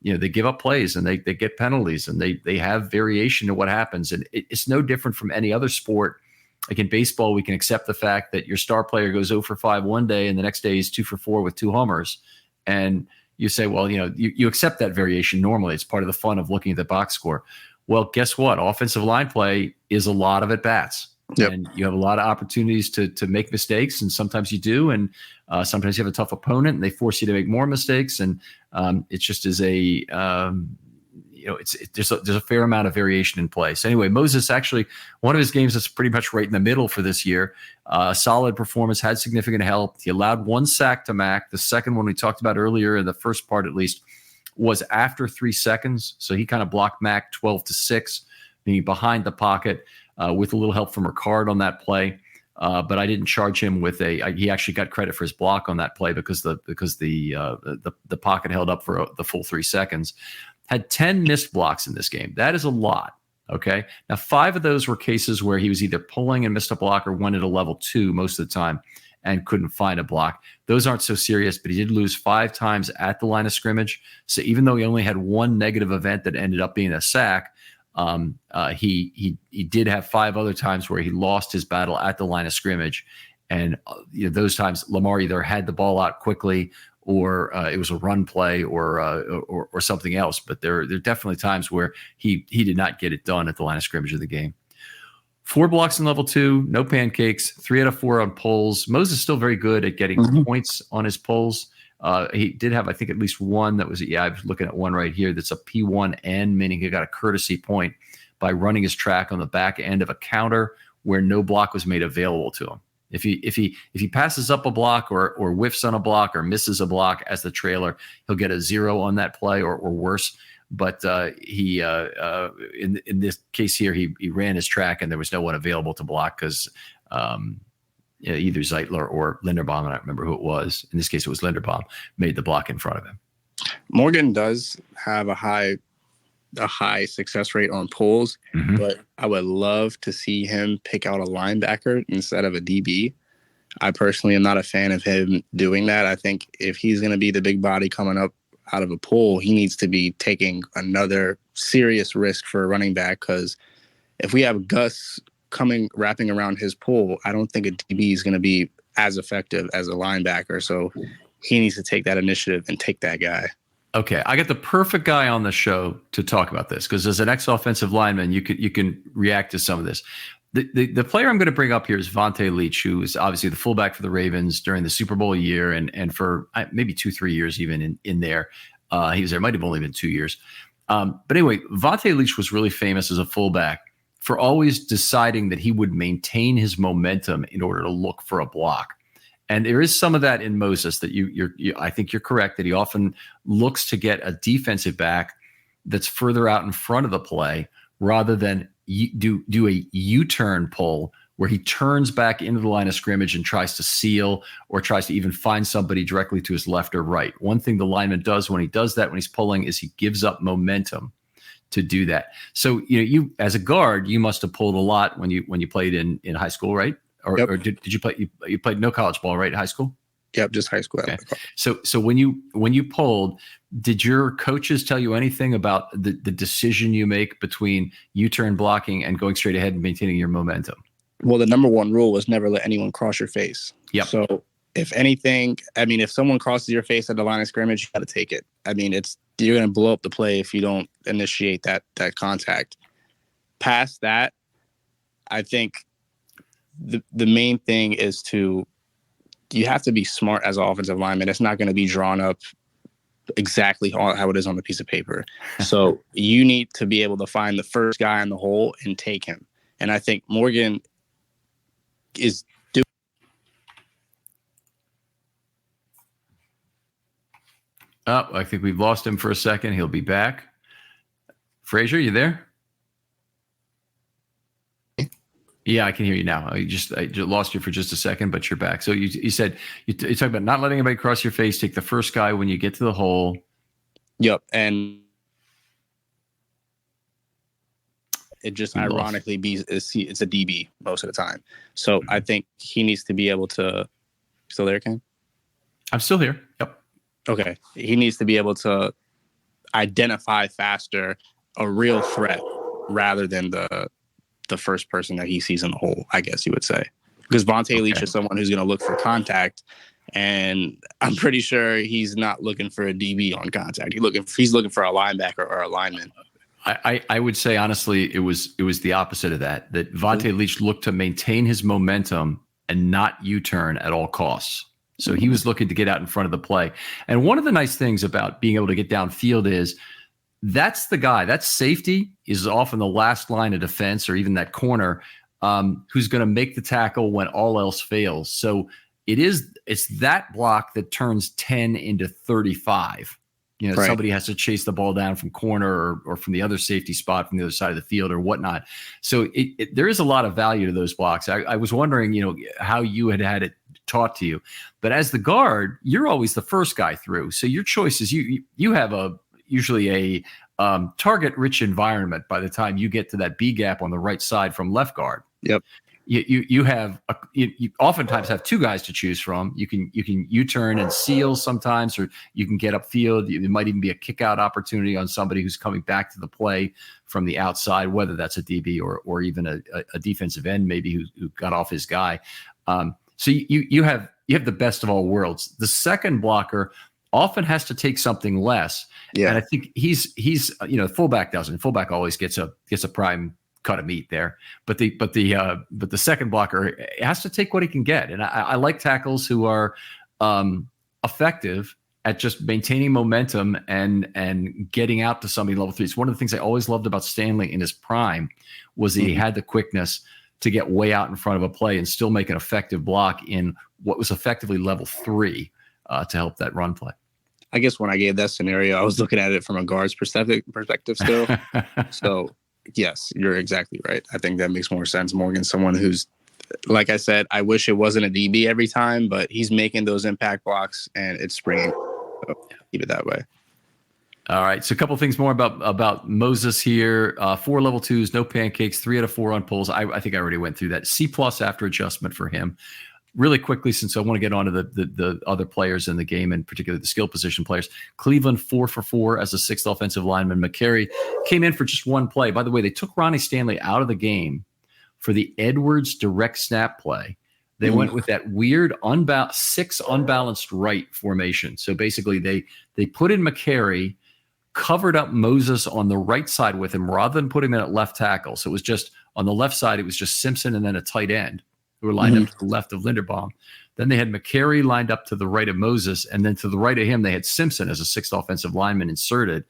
A: They give up plays and they get penalties and they have variation to what happens. And it's no different from any other sport. Like in baseball, we can accept the fact that your star player goes 0 for 5 one day and the next day he's 2 for 4 with 2 homers. And you say, well, you accept that variation normally. It's part of the fun of looking at the box score. Well, guess what? Offensive line play is a lot of at-bats. Yep. And you have a lot of opportunities to make mistakes, and sometimes you do, and sometimes you have a tough opponent, and they force you to make more mistakes, and it just is there's a fair amount of variation in play. So anyway, Moses actually, one of his games that's pretty much right in the middle for this year. Solid performance, had significant help. He allowed 1 sack to Mack. The second one we talked about earlier, in the first part at least, was after 3 seconds. So he kind of blocked Mack 12-6, being behind the pocket. With a little help from Ricard on that play, but I didn't charge him with he actually got credit for his block on that play because the pocket held up for the full 3 seconds. Had 10 missed blocks in this game. That is a lot. Okay, now 5 of those were cases where he was either pulling and missed a block or went at a level 2 most of the time and couldn't find a block. Those aren't so serious, but he did lose 5 times at the line of scrimmage. So even though he only had 1 negative event that ended up being a sack, he did have 5 other times where he lost his battle at the line of scrimmage, and those times Lamar either had the ball out quickly or it was a run play or something else. But there are definitely times where he did not get it done at the line of scrimmage of the game. 4 blocks in level 2, no pancakes, 3 out of 4 on pulls. Moses is still very good at getting points on his pulls. He did have, I think, at least one that was, I was looking at one right here that's a P1N, meaning he got a courtesy point by running his track on the back end of a counter where no block was made available to him. If he passes up a block or whiffs on a block or misses a block as the trailer, he'll get a 0 on that play or worse. But in this case here, he ran his track and there was no one available to block because either Zeitler or Linderbaum, I don't remember who it was. In this case, it was Linderbaum, made the block in front of him.
B: Morgan does have a high success rate on pulls, but I would love to see him pick out a linebacker instead of a DB. I personally am not a fan of him doing that. I think if he's going to be the big body coming up out of a pull, he needs to be taking another serious risk for a running back, because if we have Gus wrapping around his pull, I don't think a DB is going to be as effective as a linebacker. So he needs to take that initiative and take that guy.
A: Okay, I got the perfect guy on the show to talk about this, because as an ex-offensive lineman, you can react to some of this. The player I'm going to bring up here is Vontae Leach, who is obviously the fullback for the Ravens during the Super Bowl year and for maybe 2-3 years even in there. He was there, might have only been 2 years. But anyway, Vontae Leach was really famous as a fullback for always deciding that he would maintain his momentum in order to look for a block. And there is some of that in Moses that I think you're correct that he often looks to get a defensive back that's further out in front of the play rather than do a U-turn pull where he turns back into the line of scrimmage and tries to seal or tries to even find somebody directly to his left or right. One thing the lineman does when he does that, when he's pulling, is he gives up momentum to do that. So, you as a guard, you must have pulled a lot when you played in high school, right?
B: Yep.
A: or did you play? You played no college ball, right? High school.
B: Yep, just high school.
A: Okay. So when you pulled, did your coaches tell you anything about the decision you make between U-turn blocking and going straight ahead and maintaining your momentum?
B: Well, the number one rule was never let anyone cross your face.
A: Yep.
B: So if anything, I mean, if someone crosses your face at the line of scrimmage, you got to take it. I mean, you're going to blow up the play if you don't initiate that contact. Past that, I think the main thing is you have to be smart as an offensive lineman. It's not going to be drawn up exactly how it is on the piece of paper. So you need to be able to find the first guy in the hole and take him. And I think Morgan is doing.
A: Oh, I think we've lost him for a second. He'll be back. Frazier, you there? Yeah, I can hear you now. I just lost you for just a second, but you're back. So you said you talked about not letting anybody cross your face. Take the first guy when you get to the hole.
B: Yep, and it just ironically it's a DB most of the time. So I think he needs to be able to. Still there, Ken?
A: I'm still here. Yep.
B: Okay, he needs to be able to identify faster a real threat rather than the first person that he sees in the hole, I guess you would say. Because Vontae Leach is someone who's going to look for contact, and I'm pretty sure he's not looking for a DB on contact. He's looking for a linebacker or a lineman.
A: I would say, honestly, it was the opposite of that Vontae Leach looked to maintain his momentum and not U-turn at all costs. So he was looking to get out in front of the play. And one of the nice things about being able to get downfield is that's the guy, that safety is often the last line of defense or even that corner who's going to make the tackle when all else fails. So it's that block that turns 10 into 35. You know, right. Somebody has to chase the ball down from corner or from the other safety spot from the other side of the field or whatnot. So there is a lot of value to those blocks. I was wondering, how you had it taught to you. But as the guard, you're always the first guy through. So your choice is you have usually a target-rich environment by the time you get to that B gap on the right side from left guard.
B: Yep.
A: You oftentimes have two guys to choose from. You can U-turn and seal sometimes, or you can get upfield. It might even be a kick-out opportunity on somebody who's coming back to the play from the outside, whether that's a DB or even a defensive end maybe who got off his guy. So you have the best of all worlds. The second blocker often has to take something less. Yeah. And I think he's fullback doesn't. Fullback always gets a prime cut of meat there, but the second blocker has to take what he can get. And I like tackles who are effective at just maintaining momentum and getting out to somebody level 3. It's one of the things I always loved about Stanley in his prime was that he had the quickness to get way out in front of a play and still make an effective block in what was effectively level 3 to help that run play.
B: I guess when I gave that scenario, I was looking at it from a guard's perspective still. So yes, you're exactly right. I think that makes more sense. Morgan's someone who's, like I said, I wish it wasn't a DB every time, but he's making those impact blocks and it's springing. So keep it that way.
A: All right. So a couple of things more about Moses here. 4 level 2s, no pancakes, 3 out of 4 on pulls. I think I already went through that. C+ after adjustment for him. Really quickly, since I want to get on to the other players in the game, and particularly the skill position players. Cleveland 4 for 4 as a 6th offensive lineman. McCary came in for just one play. By the way, they took Ronnie Stanley out of the game for the Edwards direct snap play. They went with that weird 6 unbalanced right formation. So basically, they put in McCary, covered up Moses on the right side with him rather than put him in at left tackle. So it was just on the left side, it was just Simpson and then a tight end who were lined up to the left of Linderbaum. Then they had McCary lined up to the right of Moses, and then to the right of him, they had Simpson as a 6th offensive lineman inserted,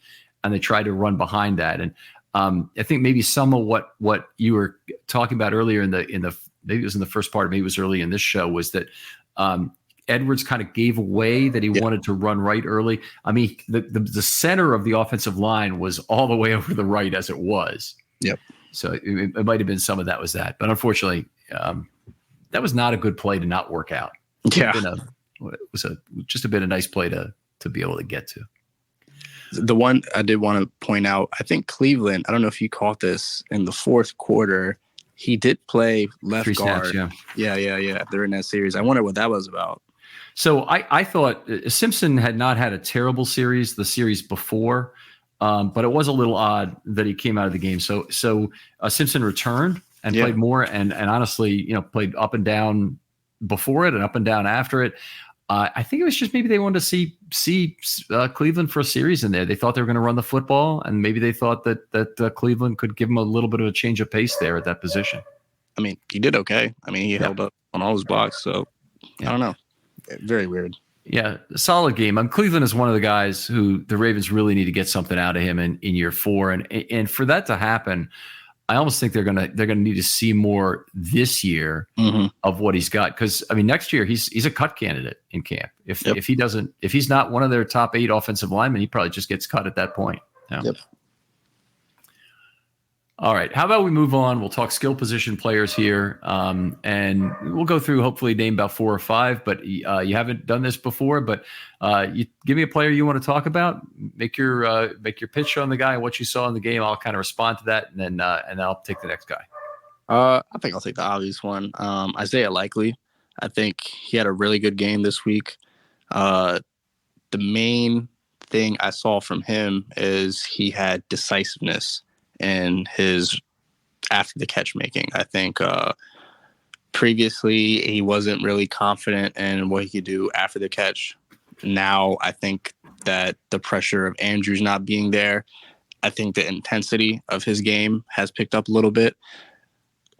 A: and they tried to run behind that. And I think maybe some of what you were talking about earlier in the maybe it was in the first part, maybe it was early in this show, was that Edwards kind of gave away that he wanted to run right early. I mean, the center of the offensive line was all the way over the right as it was. Yep. So it might have been some of that was that, but unfortunately, that was not a good play to not work out.
B: Yeah.
A: It was just a bit of nice play to be able to get to.
B: The one I did want to point out, I think Cleveland, I don't know if you caught this in the fourth quarter, He did play left
A: 3
B: guard.
A: snaps, yeah.
B: Yeah. They're in that series. I wonder what that was about.
A: So I thought Simpson had not had a terrible series the series before, but it was a little odd that he came out of the game. So Simpson returned and played more, and honestly, played up and down before it and up and down after it. I think it was just maybe they wanted to see Cleveland for a series in there. They thought they were going to run the football, and maybe they thought that Cleveland could give him a little bit of a change of pace there at that position.
B: I mean, he did okay. I mean, he held up on all his blocks. So I don't know. Very weird.
A: Yeah, solid game. Cleveland is one of the guys who the Ravens really need to get something out of him in year 4, and for that to happen, I almost think they're gonna need to see more this year of what he's got, because next year he's a cut candidate in camp. If he's not one of their top 8 offensive linemen, he probably just gets cut at that point. Yeah. Yep. All right. How about we move on? We'll talk skill position players here, and we'll go through, hopefully name about 4 or 5. But you haven't done this before. But you give me a player you want to talk about. Make your pitch on the guy and what you saw in the game. I'll kind of respond to that, and then I'll take the next guy.
B: I think I'll take the obvious one. Isaiah Likely. I think he had a really good game this week. The main thing I saw from him is he had decisiveness in his after the catch making. I think previously he wasn't really confident in what he could do after the catch. Now I think that the pressure of Andrews not being there, I think the intensity of his game has picked up a little bit.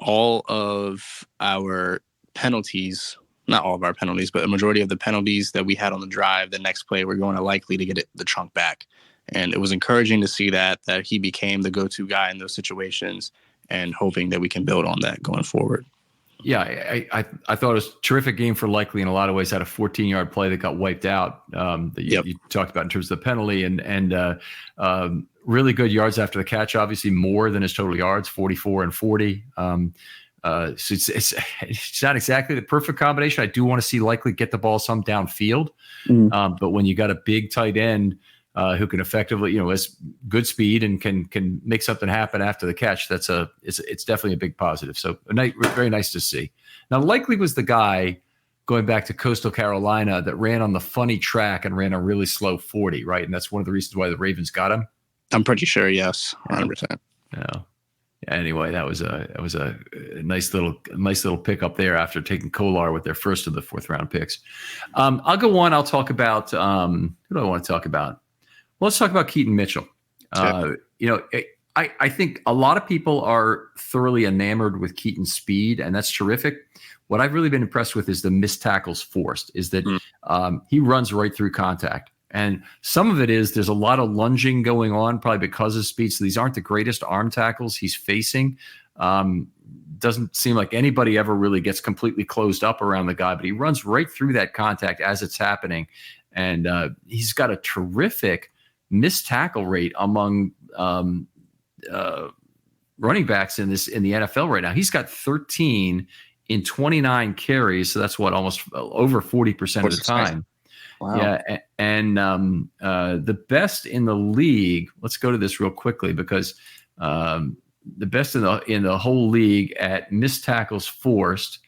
B: All of our penalties, not all of our penalties, but a majority of the penalties that we had on the drive, the next play, we're going to Likely to get the chunk back. And it was encouraging to see that he became the go-to guy in those situations, and hoping that we can build on that going forward.
A: Yeah, I thought it was a terrific game for Likely in a lot of ways. Had a 14-yard play that got wiped out that you talked about in terms of the penalty, and really good yards after the catch, obviously more than his total yards, 44 and 40. So it's not exactly the perfect combination. I do want to see Likely get the ball some downfield, but when you got a big tight end who can effectively, has good speed and can make something happen after the catch, it's definitely a big positive. So very nice to see. Now, Likely was the guy going back to Coastal Carolina that ran on the funny track and ran a really slow 40, right? And that's one of the reasons why the Ravens got him.
B: I'm pretty sure, yes, 100%.
A: Yeah. Anyway, that was a nice little pick up there after taking Kolar with their first of the 4th round picks. I'll go on. I'll talk about who do I want to talk about? Well, let's talk about Keaton Mitchell. I think a lot of people are thoroughly enamored with Keaton's speed, and that's terrific. What I've really been impressed with is the missed tackles forced, is that he runs right through contact. And some of it is there's a lot of lunging going on, probably because of speed. So these aren't the greatest arm tackles he's facing. Doesn't seem like anybody ever really gets completely closed up around the guy, but he runs right through that contact as it's happening. And he's got a terrific missed tackle rate among running backs in the NFL right now. He's got 13 in 29 carries. So that's almost over 40% of the time. Wow. Yeah, and the best in the league. Let's go to this real quickly, because the best in the whole league at missed tackles forced,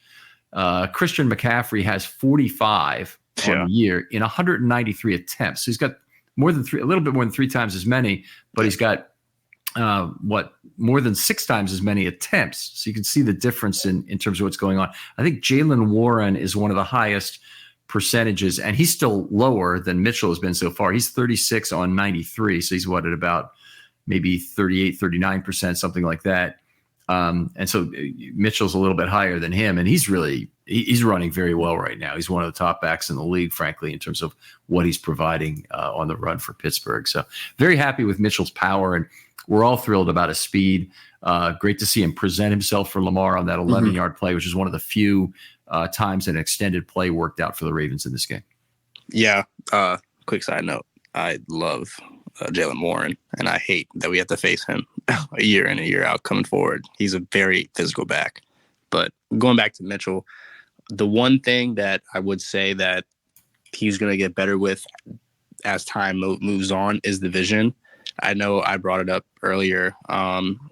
A: Christian McCaffrey has 45 on the year in 193 attempts. So he's got a little bit more than 3 times as many, but he's got more than 6 times as many attempts. So you can see the difference in terms of what's going on. I think Jaylen Warren is one of the highest percentages, and he's still lower than Mitchell has been so far. He's 36 on 93. So he's at about maybe 38, 39%, something like that. And so Mitchell's a little bit higher than him, and he's running very well right now. He's one of the top backs in the league, frankly, in terms of what he's providing on the run for Pittsburgh. So very happy with Mitchell's power, and we're all thrilled about his speed. Great to see him present himself for Lamar on that 11-yard play, which is one of the few times an extended play worked out for the Ravens in this game.
B: Yeah. Quick side note. I love Jaylen Warren, and I hate that we have to face him a year in, a year out coming forward. He's a very physical back. But going back to Mitchell, the one thing that I would say that he's going to get better with as time moves on is the vision. I know I brought it up earlier.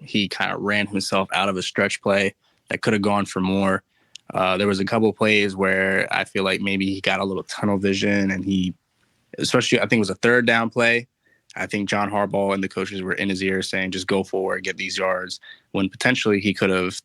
B: He kind of ran himself out of a stretch play that could have gone for more. There was a couple of plays where I feel like maybe he got a little tunnel vision, and especially I think it was a third down play. I think John Harbaugh and the coaches were in his ear saying, just go forward, get these yards, when potentially he could have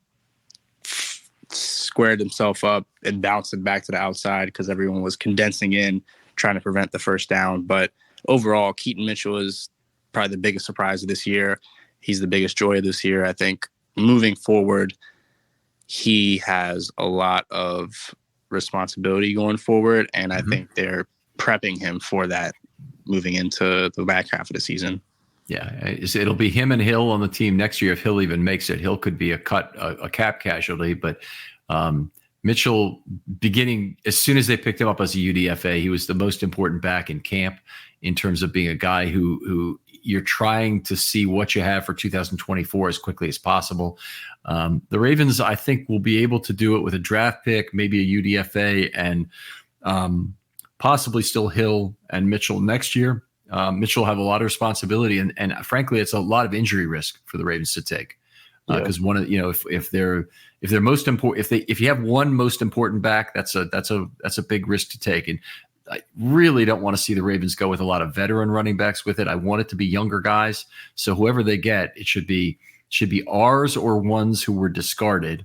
B: squared himself up and bounced it back to the outside because everyone was condensing in, trying to prevent the first down. But overall, Keaton Mitchell is probably the biggest surprise of this year. He's the biggest joy of this year. I think moving forward, he has a lot of responsibility going forward, and I think they're prepping him for that moving into the back half of the season.
A: Yeah, it'll be him and Hill on the team next year if Hill even makes it. Hill could be a cap casualty, but Mitchell, beginning as soon as they picked him up as a UDFA, he was the most important back in camp in terms of being a guy who you're trying to see what you have for 2024 as quickly as possible. The Ravens, I think, will be able to do it with a draft pick, maybe a UDFA, and possibly still Hill and Mitchell next year. Mitchell will have a lot of responsibility, and frankly, it's a lot of injury risk for the Ravens to take. Because one of if they're most important, if you have one most important back, that's a big risk to take. And I really don't want to see the Ravens go with a lot of veteran running backs with it. I want it to be younger guys. So whoever they get, it should be ours or ones who were discarded,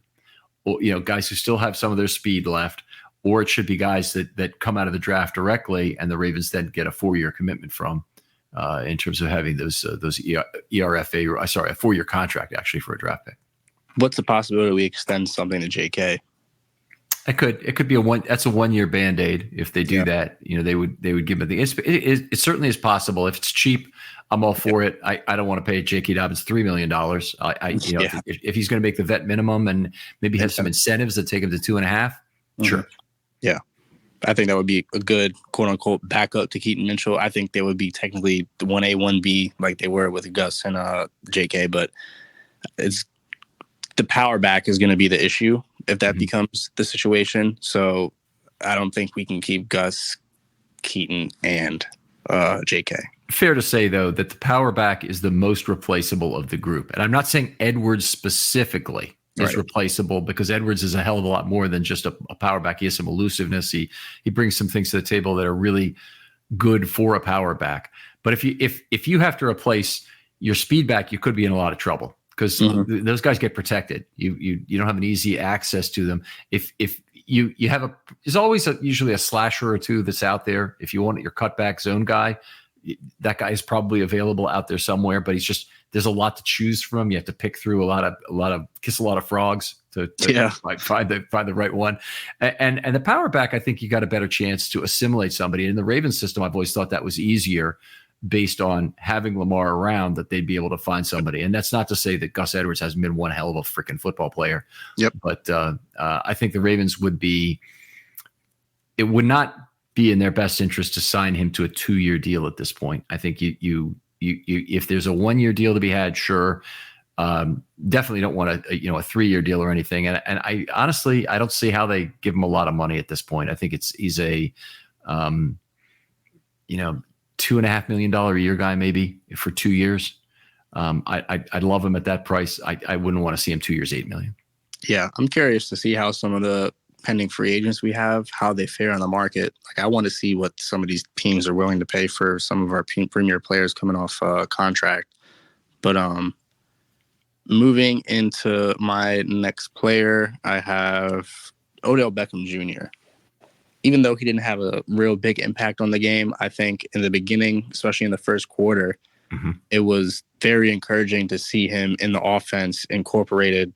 A: or guys who still have some of their speed left. Or it should be guys that come out of the draft directly, and the Ravens then get a 4-year commitment from, in terms of having those ERFA, a 4-year contract actually for a draft pick.
B: What's the possibility we extend something to JK?
A: It could be that's a 1-year Band-Aid. If they do that, they would give it it certainly is possible. If it's cheap, I'm all for it. I don't want to pay J.K. Dobbins $3 million. If he's going to make the vet minimum and maybe have some incentives that take him to 2.5, sure.
B: Yeah, I think that would be a good quote unquote backup to Keaton Mitchell. I think they would be technically the 1A, 1B like they were with Gus and JK, but it's the power back is going to be the issue if that becomes the situation. So I don't think we can keep Gus, Keaton, and JK.
A: Fair to say, though, that the power back is the most replaceable of the group. And I'm not saying Edwards specifically is replaceable, because Edwards is a hell of a lot more than just a power back. He has some elusiveness. He brings some things to the table that are really good for a power back. But if you have to replace your speed back, you could be in a lot of trouble, because those guys get protected. You don't have an easy access to them. If you have there's always usually a slasher or two that's out there. If you want your cutback zone guy, that guy is probably available out there somewhere, but there's a lot to choose from. You have to pick through kiss a lot of frogs to find the right one. And the power back, I think you got a better chance to assimilate somebody. In the Ravens system, I've always thought that was easier based on having Lamar around, that they'd be able to find somebody. And that's not to say that Gus Edwards hasn't been one hell of a freaking football player.
B: Yep.
A: But I think the Ravens it would not be in their best interest to sign him to a 2-year deal at this point. I think you if there's a 1-year deal to be had, sure. Definitely don't want a 3-year deal or anything. And I honestly, I don't see how they give him a lot of money at this point. I think he's a $2.5 million a year guy, maybe for 2 years. I'd love him at that price. I wouldn't want to see him 2 years, $8 million.
B: Yeah. I'm curious to see how some of the pending free agents we have, how they fare on the market. Like, I want to see what some of these teams are willing to pay for some of our premier players coming off contract. But moving into my next player, I have Odell Beckham Jr. Even though he didn't have a real big impact on the game, I think in the beginning, especially in the first quarter, it was very encouraging to see him in the offense incorporated.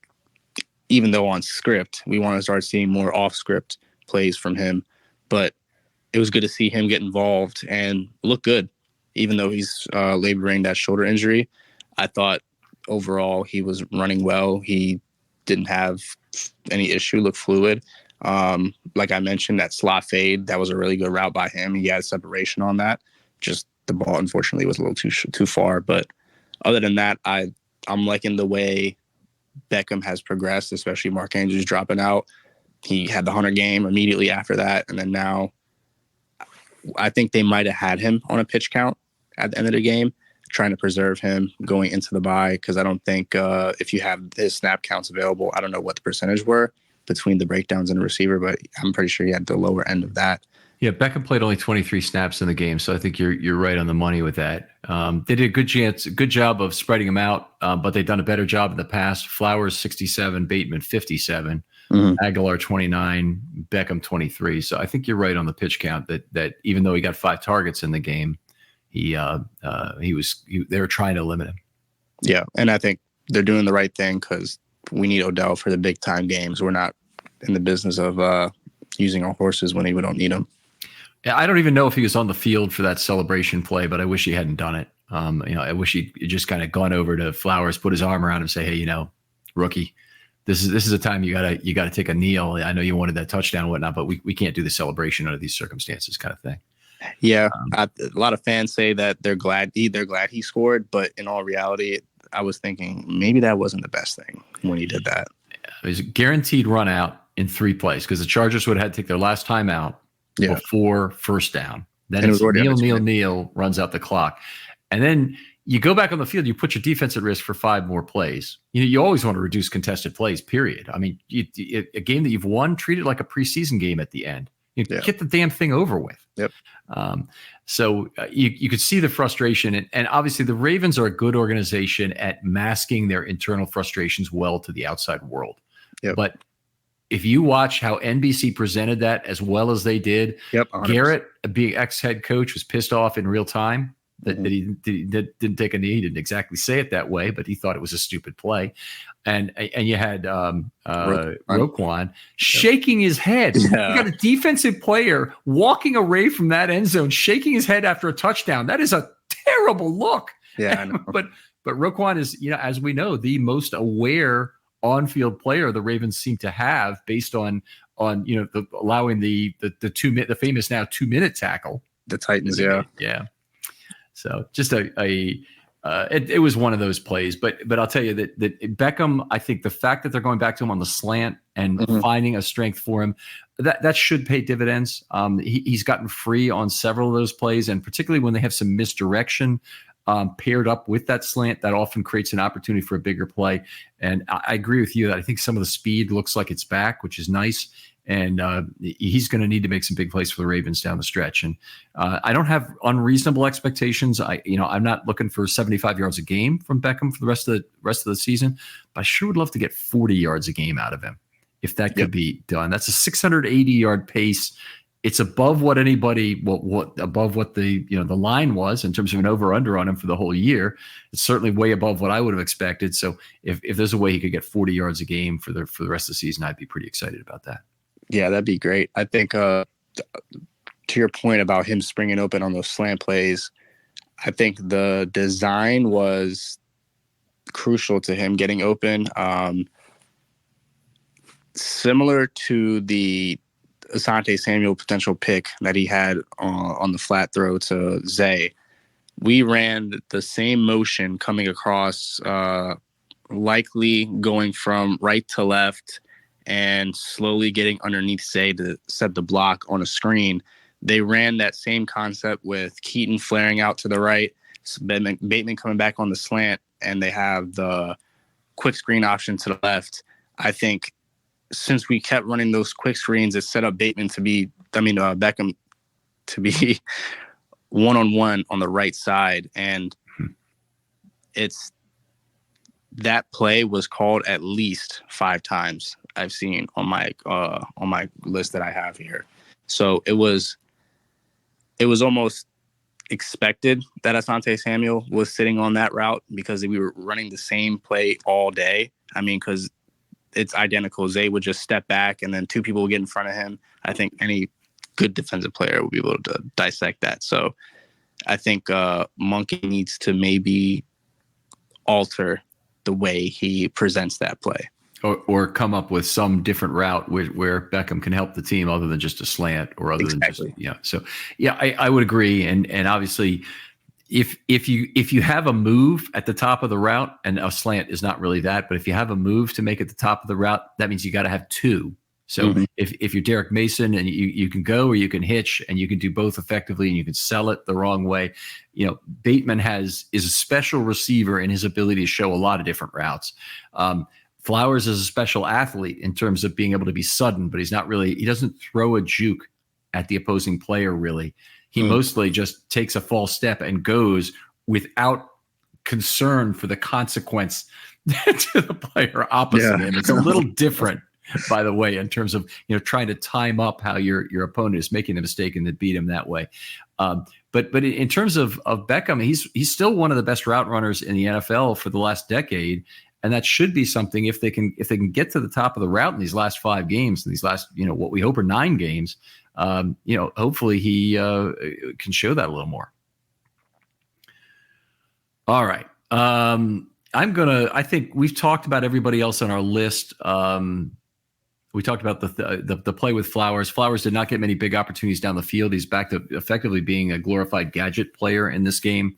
B: Even though on script, we want to start seeing more off-script plays from him. But it was good to see him get involved and look good, even though he's laboring that shoulder injury. I thought overall he was running well. He didn't have any issue, looked fluid. Like I mentioned, that slot fade, that was a really good route by him. He had separation on that. Just the ball, unfortunately, was a little too far. But other than that, I'm liking the way Beckham has progressed, especially Mark Andrews dropping out. He had the 100 game immediately after that. And then now I think they might have had him on a pitch count at the end of the game. trying to preserve him going into the bye, because I don't think if you have his snap counts available, I don't know what the percentage were between the breakdowns and the receiver, but I'm pretty sure he had the lower end of that.
A: Yeah, Beckham played only 23 snaps in the game, so I think you're right on the money with that. They did a good job of spreading him out, but they've done a better job in the past. Flowers 67, Bateman 57, Aguilar 29, Beckham 23. So I think you're right on the pitch count that even though he got 5 targets in the game, they were trying to limit him.
B: Yeah, and I think they're doing the right thing because we need Odell for the big time games. We're not in the business of using our horses when we don't need them.
A: I don't even know if he was on the field for that celebration play, but I wish he hadn't done it. I wish he'd just kind of gone over to Flowers, put his arm around him, and say, "Hey, rookie, this is a time you gotta take a kneel. I know you wanted that touchdown and whatnot, but we can't do the celebration under these circumstances," kind of thing.
B: Yeah, a lot of fans say that they're glad he scored, but in all reality, I was thinking maybe that wasn't the best thing when he did that.
A: It was a guaranteed run out in 3 plays because the Chargers would have had to take their last timeout before first down. Then it's kneel, runs out the clock. And then you go back on the field, you put your defense at risk for 5 more plays. You always want to reduce contested plays, period. I mean, a game that you've won, treat it like a preseason game at the end. Get the damn thing over with.
B: Yep.
A: So you could see the frustration. And obviously the Ravens are a good organization at masking their internal frustrations well to the outside world.
B: Yep.
A: But if you watch how NBC presented that as well as they did, 100%. Garrett, being ex-head coach, was pissed off in real time that he didn't take a knee. He didn't exactly say it that way, but he thought it was a stupid play. And you had Roquan shaking his head.
B: Yeah.
A: You got a defensive player walking away from that end zone, shaking his head after a touchdown. That is a terrible look.
B: Yeah, I know.
A: But Roquan is, as we know, the most aware on-field player the Ravens seem to have, based on allowing the famous now 2-minute tackle.
B: The Titans,
A: yeah. So just it was one of those plays, but I'll tell you that Beckham, I think the fact that they're going back to him on the slant and finding a strength for him, that should pay dividends. He's gotten free on several of those plays, and particularly when they have some misdirection paired up with that slant, that often creates an opportunity for a bigger play. And I agree with you that I think some of the speed looks like it's back, which is nice. And he's going to need to make some big plays for the Ravens down the stretch. And I don't have unreasonable expectations. I'm not looking for 75 yards a game from Beckham for the rest of the season, but I sure would love to get 40 yards a game out of him if that could be done. That's a 680-yard pace. It's above what above what the line was in terms of an over-under on him for the whole year. It's certainly way above what I would have expected. So if there's a way he could get 40 yards a game for the rest of the season, I'd be pretty excited about that.
B: Yeah, that'd be great. I think to your point about him springing open on those slant plays, I think the design was crucial to him getting open. Similar to the Asante Samuel potential pick that he had on the flat throw to Zay, we ran the same motion coming across, likely going from right to left and slowly getting underneath Zay to set the block on a screen. They ran that same concept with Keaton flaring out to the right, Bateman coming back on the slant, and they have the quick screen option to the left. I think since we kept running those quick screens, it set up Beckham to be one-on-one on the right side. And that play was called at least 5 times I've seen on my list that I have here. So it was almost expected that Asante Samuel was sitting on that route because we were running the same play all day. I mean, because it's identical. Zay would just step back and then 2 people would get in front of him. I think any good defensive player will be able to dissect that. So I think Monkey needs to maybe alter the way he presents that play.
A: Or come up with some different route where Beckham can help the team other than just a slant or other than just, So, I would agree. And obviously, if you have a move at the top of the route, and a slant is not really that, but if you have a move to make at the top of the route, that means you got to have 2. So if you're Derek Mason and you can go or you can hitch and you can do both effectively and you can sell it the wrong way, Bateman is a special receiver in his ability to show a lot of different routes. Flowers is a special athlete in terms of being able to be sudden, but he doesn't throw a juke at the opposing player really. He mostly just takes a false step and goes without concern for the consequence to the player opposite him. It's a little different, by the way, in terms of trying to time up how your opponent is making the mistake and then beat him that way. But in terms of Beckham, he's still one of the best route runners in the NFL for the last decade, and that should be something if they can get to the top of the route in these last 5 games, in these last what we hope are 9 games. Hopefully he can show that a little more. All right. I think we've talked about everybody else on our list. We talked about the play with Flowers. Flowers did not get many big opportunities down the field. He's back to effectively being a glorified gadget player in this game.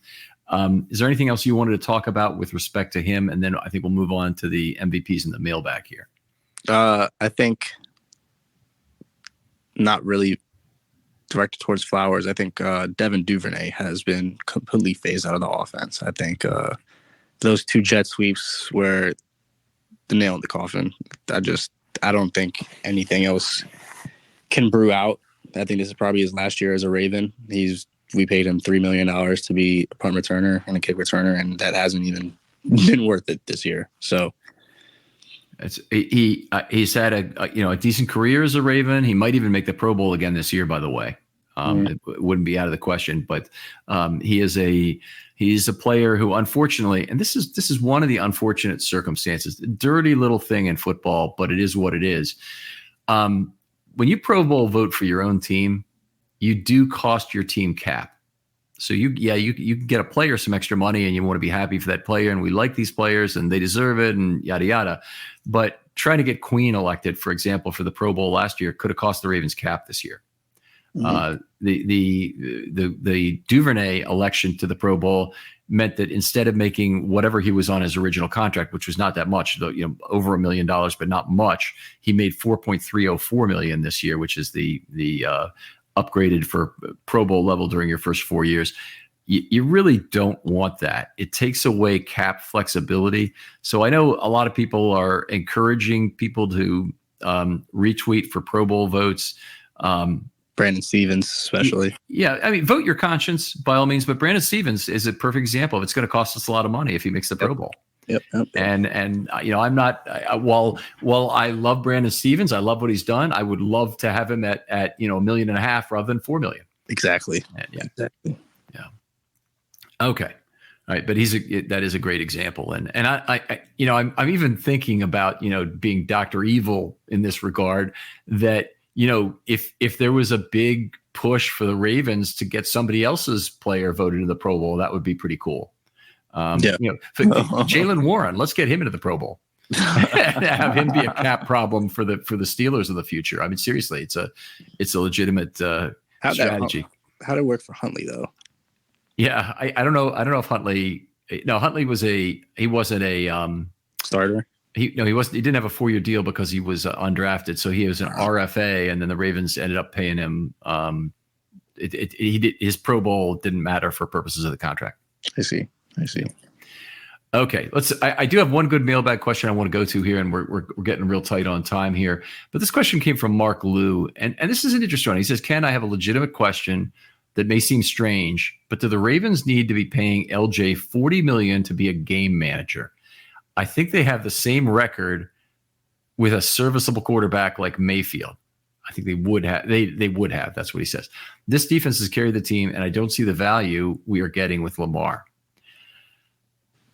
A: Is there anything else you wanted to talk about with respect to him? And then I think we'll move on to the MVPs in the mailbag here.
B: I think not really directed towards Flowers. I think Devin Duvernay has been completely phased out of the offense. I think those 2 jet sweeps were the nail in the coffin. I don't think anything else can brew out. I think this is probably his last year as a Raven. We paid him $3 million to be a punt returner and a kick returner, and that hasn't even been worth it this year. So
A: he's had a decent career as a Raven. He might even make the Pro Bowl again this year, by the way. It wouldn't be out of the question, but he's a player who, unfortunately, and this is one of the unfortunate circumstances, dirty little thing in football, but it is what it is. When you Pro Bowl vote for your own team, you do cost your team cap. So you can get a player some extra money and you want to be happy for that player. And we like these players and they deserve it and yada, yada. But trying to get Queen elected, for example, for the Pro Bowl last year could have cost the Ravens cap this year. The Duvernay election to the Pro Bowl meant that instead of making whatever he was on his original contract, which was not that much, though, over $1 million, but not much, he made $4.304 million this year, which is the upgraded for Pro Bowl level during your first 4 years. You really don't want that. It takes away cap flexibility. So I know a lot of people are encouraging people to retweet for Pro Bowl votes.
B: Brandon Stevens, especially.
A: Yeah, I mean, vote your conscience by all means, but Brandon Stevens is a perfect example of it's going to cost us a lot of money if he makes the Pro Bowl.
B: Yep.
A: And I'm not. While I love Brandon Stevens, I love what he's done. I would love to have him at $1.5 million rather than $4 million.
B: Exactly.
A: Exactly. Yeah. Okay. All right, but that is a great example, and I'm even thinking about being Dr. Evil in this regard, that if there was a big push for the Ravens to get somebody else's player voted in the Pro Bowl, that would be pretty cool. Jaylen Warren, let's get him into the Pro Bowl. Have him be a cap problem for the Steelers of the future. I mean, seriously, it's a legitimate strategy.
B: How'd it work for Huntley though?
A: Yeah, I don't know. I don't know if Huntley wasn't a
B: starter.
A: He didn't have a 4-year deal because he was undrafted. So he was an RFA, and then the Ravens ended up paying him. His Pro Bowl didn't matter for purposes of the contract.
B: I see.
A: Okay, I do have one good mailbag question I want to go to here, and we're getting real tight on time here. But this question came from Mark Liu, and this is an interesting one. He says, "Ken, I have a legitimate question that may seem strange, but do the Ravens need to be paying LJ $40 million to be a game manager? I think they have the same record with a serviceable quarterback like Mayfield. I think they would have. They would have. That's what he says. This defense has carried the team, and I don't see the value we are getting with Lamar."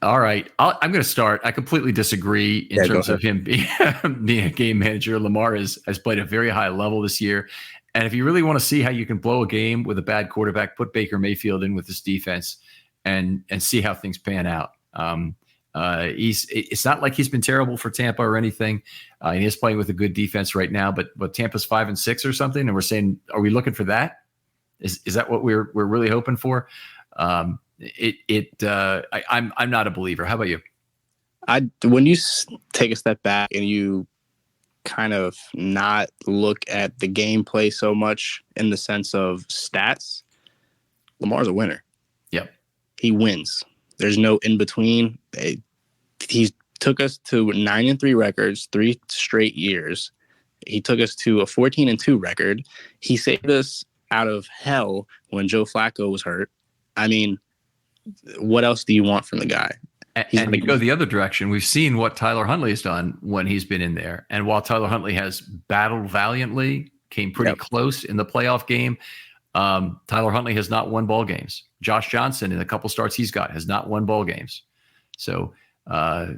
A: All right, I'm going to start. I completely disagree in terms of him being a game manager. Lamar has played a very high level this year. And if you really want to see how you can blow a game with a bad quarterback, put Baker Mayfield in with this defense and see how things pan out. It's not like he's been terrible for Tampa or anything. He is playing with a good defense right now, but Tampa's 5-6 or something. And we're saying, are we looking for that? Is that what we're really hoping for? I'm not a believer. How about you?
B: When you take a step back and you kind of not look at the gameplay so much in the sense of stats, Lamar's a winner.
A: Yep.
B: He wins. There's no in between. He took us to 9-3 records, 3 straight years. He took us to a 14-2 record. He saved us out of hell when Joe Flacco was hurt. I mean, what else do you want from the guy?
A: And you go the other direction. We've seen what Tyler Huntley has done when he's been in there. And while Tyler Huntley has battled valiantly, came pretty close in the playoff game, Tyler Huntley has not won ball games. Josh Johnson, in a couple starts he's got, has not won ball games. So I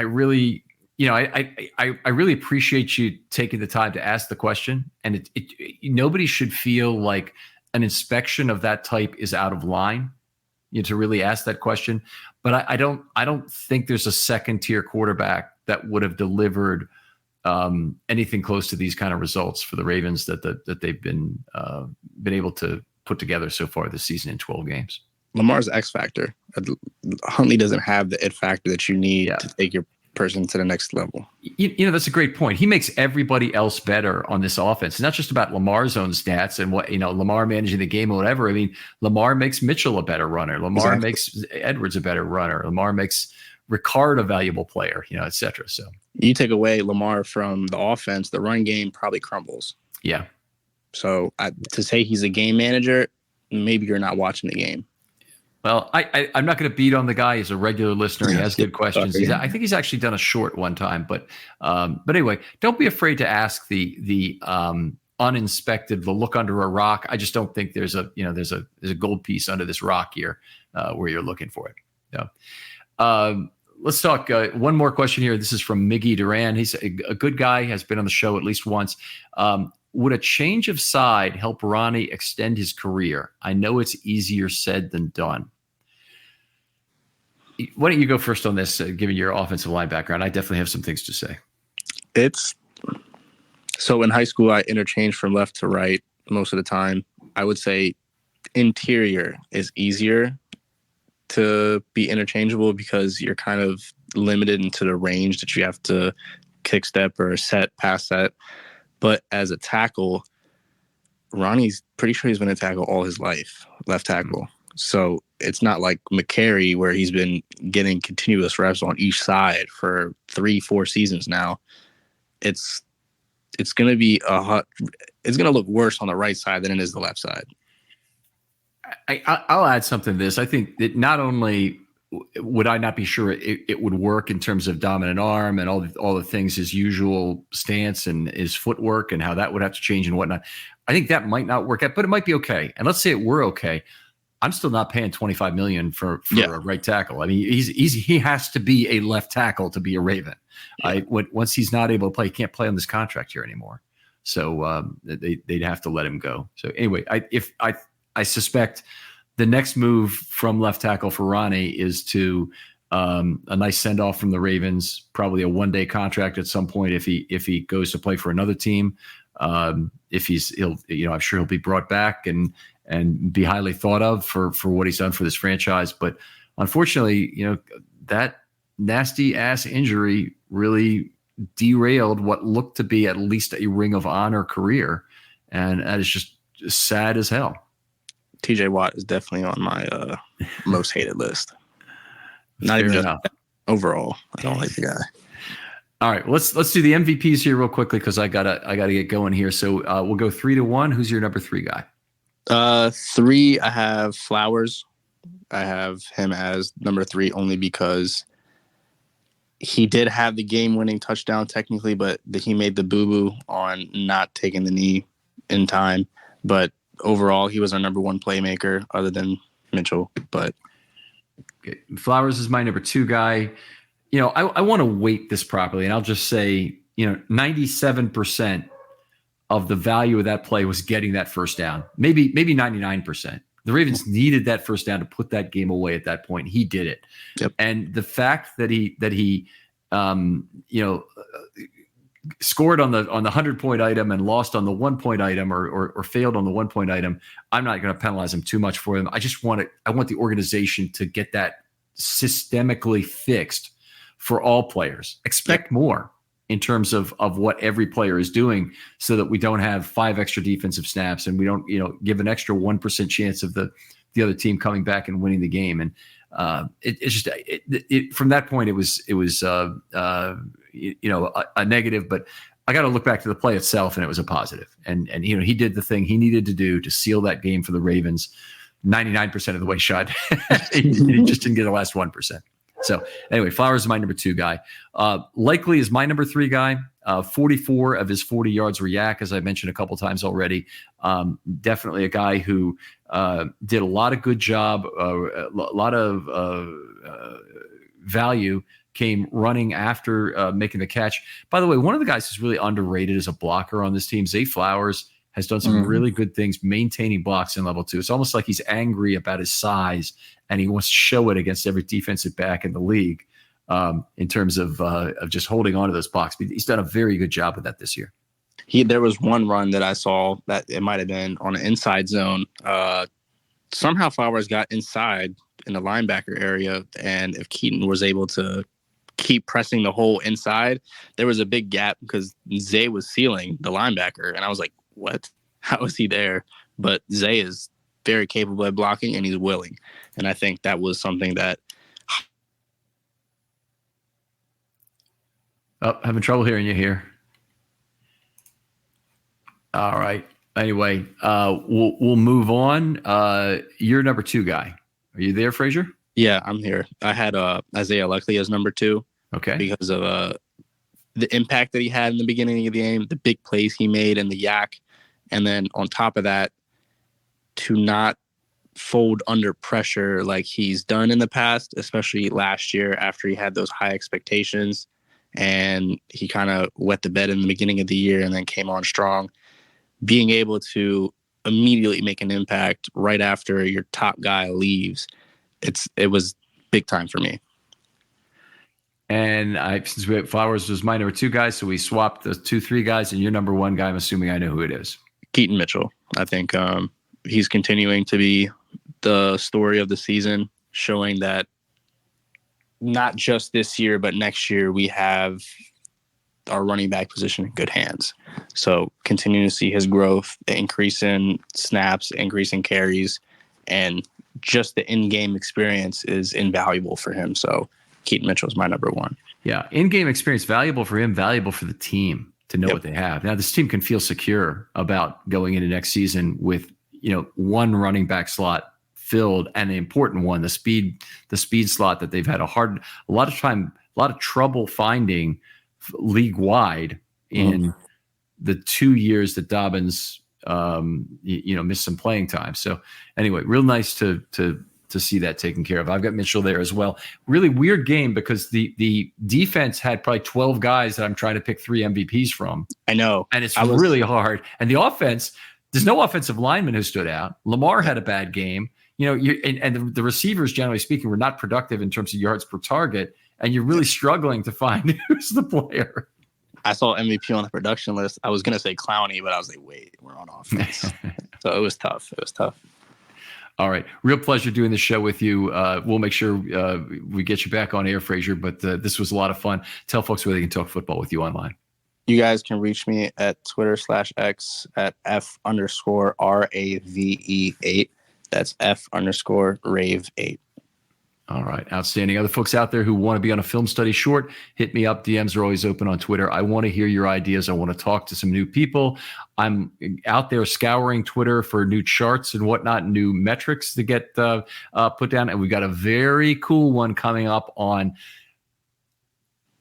A: really, I really appreciate you taking the time to ask the question. And nobody should feel like an inspection of that type is out of line, to really ask that question. But I don't think there's a second tier quarterback that would have delivered anything close to these kind of results for the Ravens that they've been able to put together so far this season in 12 games.
B: Lamar's X factor. Huntley doesn't have the it factor that you need to take your person to the next level.
A: That's a great point. He makes everybody else better on this offense. It's not just about Lamar's own stats and what, Lamar managing the game or whatever. I mean, Lamar makes Mitchell a better runner. Lamar makes Edwards a better runner. Lamar makes Ricard a valuable player, et cetera. So
B: you take away Lamar from the offense, the run game probably crumbles.
A: Yeah.
B: So to say he's a game manager, maybe you're not watching the game.
A: Well, I'm not going to beat on the guy. He's a regular listener. He has good questions. I think he's actually done a short one time. But anyway, don't be afraid to ask the uninspected, the look under a rock. I just don't think there's a gold piece under this rock here where you're looking for it. Yeah. Let's talk one more question here. This is from Miggy Duran. He's a good guy, has been on the show at least once. Would a change of side help Ronnie extend his career? I know it's easier said than done. Why don't you go first on this, given your offensive line background? I definitely have some things to say.
B: So in high school, I interchanged from left to right most of the time. I would say interior is easier to be interchangeable because you're kind of limited into the range that you have to kick step or set, pass set. But as a tackle, Ronnie's pretty sure he's been a tackle all his life, left tackle. So it's not like McCary where he's been getting continuous reps on each side for 3-4 seasons now. It's going to be it's going to look worse on the right side than it is the left side.
A: I'll add something to this. I think that not only would I not be sure it would work in terms of dominant arm and all the things, his usual stance and his footwork and how that would have to change and whatnot. I think that might not work out, but it might be okay. And let's say it were okay. I'm still not paying $25 million for a right tackle. I mean, he has to be a left tackle to be a Raven. Yeah. Once he's not able to play, he can't play on this contract here anymore. So they'd have to let him go. So anyway, I suspect the next move from left tackle for Ronnie is to a nice send off from the Ravens, probably a one-day contract at some point if he goes to play for another team. I'm sure he'll be brought back and be highly thought of for what he's done for this franchise. But unfortunately, that nasty ass injury really derailed what looked to be at least a Ring of Honor career, and that is just sad as hell.
B: TJ Watt is definitely on my most hated list. Not
A: Fair
B: even
A: enough.
B: Overall, I don't like the guy.
A: All right, let's do the MVPs here real quickly because I gotta get going here. So we'll go 3-1. Who's your number 3 guy?
B: 3, I have Flowers. I have him as number 3 only because he did have the game-winning touchdown technically, but he made the boo-boo on not taking the knee in time. But overall, he was our number 1 playmaker other than Mitchell. But
A: okay. Flowers is my number 2 guy. I want to weight this properly, and I'll just say, 97% of the value of that play was getting that first down. Maybe 99%. The Ravens needed that first down to put that game away at that point. He did it.
B: Yep.
A: And the fact that he scored on the 100-point item and lost on the 1-point item or failed on the 1-point item, I'm not going to penalize him too much for him. I want the organization to get that systemically fixed for all players. Expect more. in terms of what every player is doing, so that we don't have 5 extra defensive snaps and we don't, give an extra 1% chance of the other team coming back and winning the game. And it's just from that point, it was a negative, but I got to look back to the play itself, and it was a positive. And he did the thing he needed to do to seal that game for the Ravens 99% of the way shot. He just didn't get the last 1%. So anyway, Flowers is my number 2 guy. Likely is my number 3 guy. 44 of his 40 yards were yak, as I mentioned a couple times already. Definitely a guy who did a lot of good job. A lot of value came running after making the catch. By the way, one of the guys who's really underrated as a blocker on this team, Zay Flowers, has done some really good things maintaining blocks in level 2. It's almost like he's angry about his size, and he wants to show it against every defensive back in the league in terms of just holding on to those blocks. But he's done a very good job with that this year.
B: There was one run that I saw that it might have been on an inside zone. Somehow Flowers got inside in the linebacker area, and if Keaton was able to keep pressing the hole inside, there was a big gap because Zay was sealing the linebacker, and I was like, what? How is he there? But Zay is very capable at blocking, and he's willing. And I think that was something that...
A: Oh, having trouble hearing you here. All right. Anyway, we'll move on. You're number 2 guy. Are you there, Frazier?
B: Yeah, I'm here. I had Isaiah Likely as number 2.
A: Okay.
B: Because of the impact that he had in the beginning of the game, the big plays he made, and the yak. And then on top of that, to not fold under pressure like he's done in the past, especially last year after he had those high expectations and he kind of wet the bed in the beginning of the year and then came on strong. Being able to immediately make an impact right after your top guy leaves, it was big time for me.
A: And since Flowers was my number 2 guy, so we swapped the 2-3 guys, and your number 1 guy, I'm assuming I know who it is.
B: Keaton Mitchell. I think he's continuing to be the story of the season, showing that not just this year, but next year we have our running back position in good hands. So continuing to see his growth, the increase in snaps, increase in carries, and just the in-game experience is invaluable for him. So Keaton Mitchell is my number 1.
A: Yeah, in-game experience, valuable for him, valuable for the team to know what they have. Now, this team can feel secure about going into next season with, one running back slot filled, and an important one, the speed slot that they've had a lot of trouble finding league-wide in the 2 years that Dobbins missed some playing time. So anyway, real nice to see that taken care of. I've got Mitchell there as well. Really weird game because the defense had probably 12 guys that I'm trying to pick 3 MVPs from.
B: I know.
A: And it's really hard. And the offense, there's no offensive lineman who stood out. Lamar had a bad game. And the receivers, generally speaking, were not productive in terms of yards per target. And you're really struggling to find who's the player.
B: I saw MVP on the production list. I was going to say Clowney, but I was like, wait, we're on offense. So it was tough. All
A: right. Real pleasure doing the show with you. We'll make sure we get you back on air, Frazier, but this was a lot of fun. Tell folks where they can talk football with you online.
B: You guys can reach me at Twitter/X at F_RAVE8. That's F_Rave8.
A: All right. Outstanding. Other folks out there who want to be on a film study short, hit me up. DMs are always open on Twitter. I want to hear your ideas. I want to talk to some new people. I'm out there scouring Twitter for new charts and whatnot, new metrics to get put down. And we got a very cool one coming up on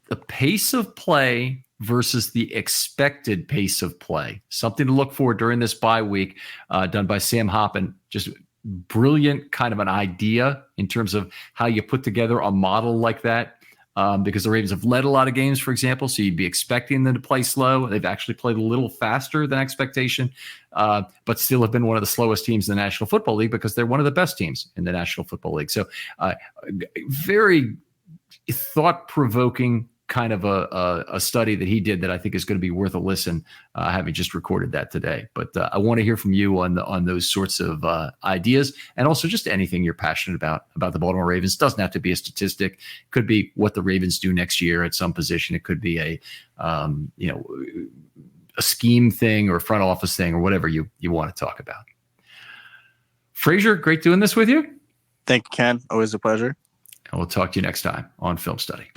A: the pace of play versus the expected pace of play. Something to look for during this bye week, done by Sam Hoppen. Just brilliant kind of an idea in terms of how you put together a model like that, because the Ravens have led a lot of games, for example, so you'd be expecting them to play slow. They've actually played a little faster than expectation, but still have been one of the slowest teams in the National Football League because they're one of the best teams in the National Football League. So very thought-provoking kind of a study that he did that I think is going to be worth a listen, having just recorded that today. But I want to hear from you on those sorts of ideas, and also just anything you're passionate about the Baltimore Ravens. It doesn't have to be a statistic. It could be what the Ravens do next year at some position. It could be a scheme thing or a front office thing or whatever you want to talk about. Frazier, great doing this with you.
C: Thank you, Ken. Always a pleasure.
A: And we'll talk to you next time on Film Study.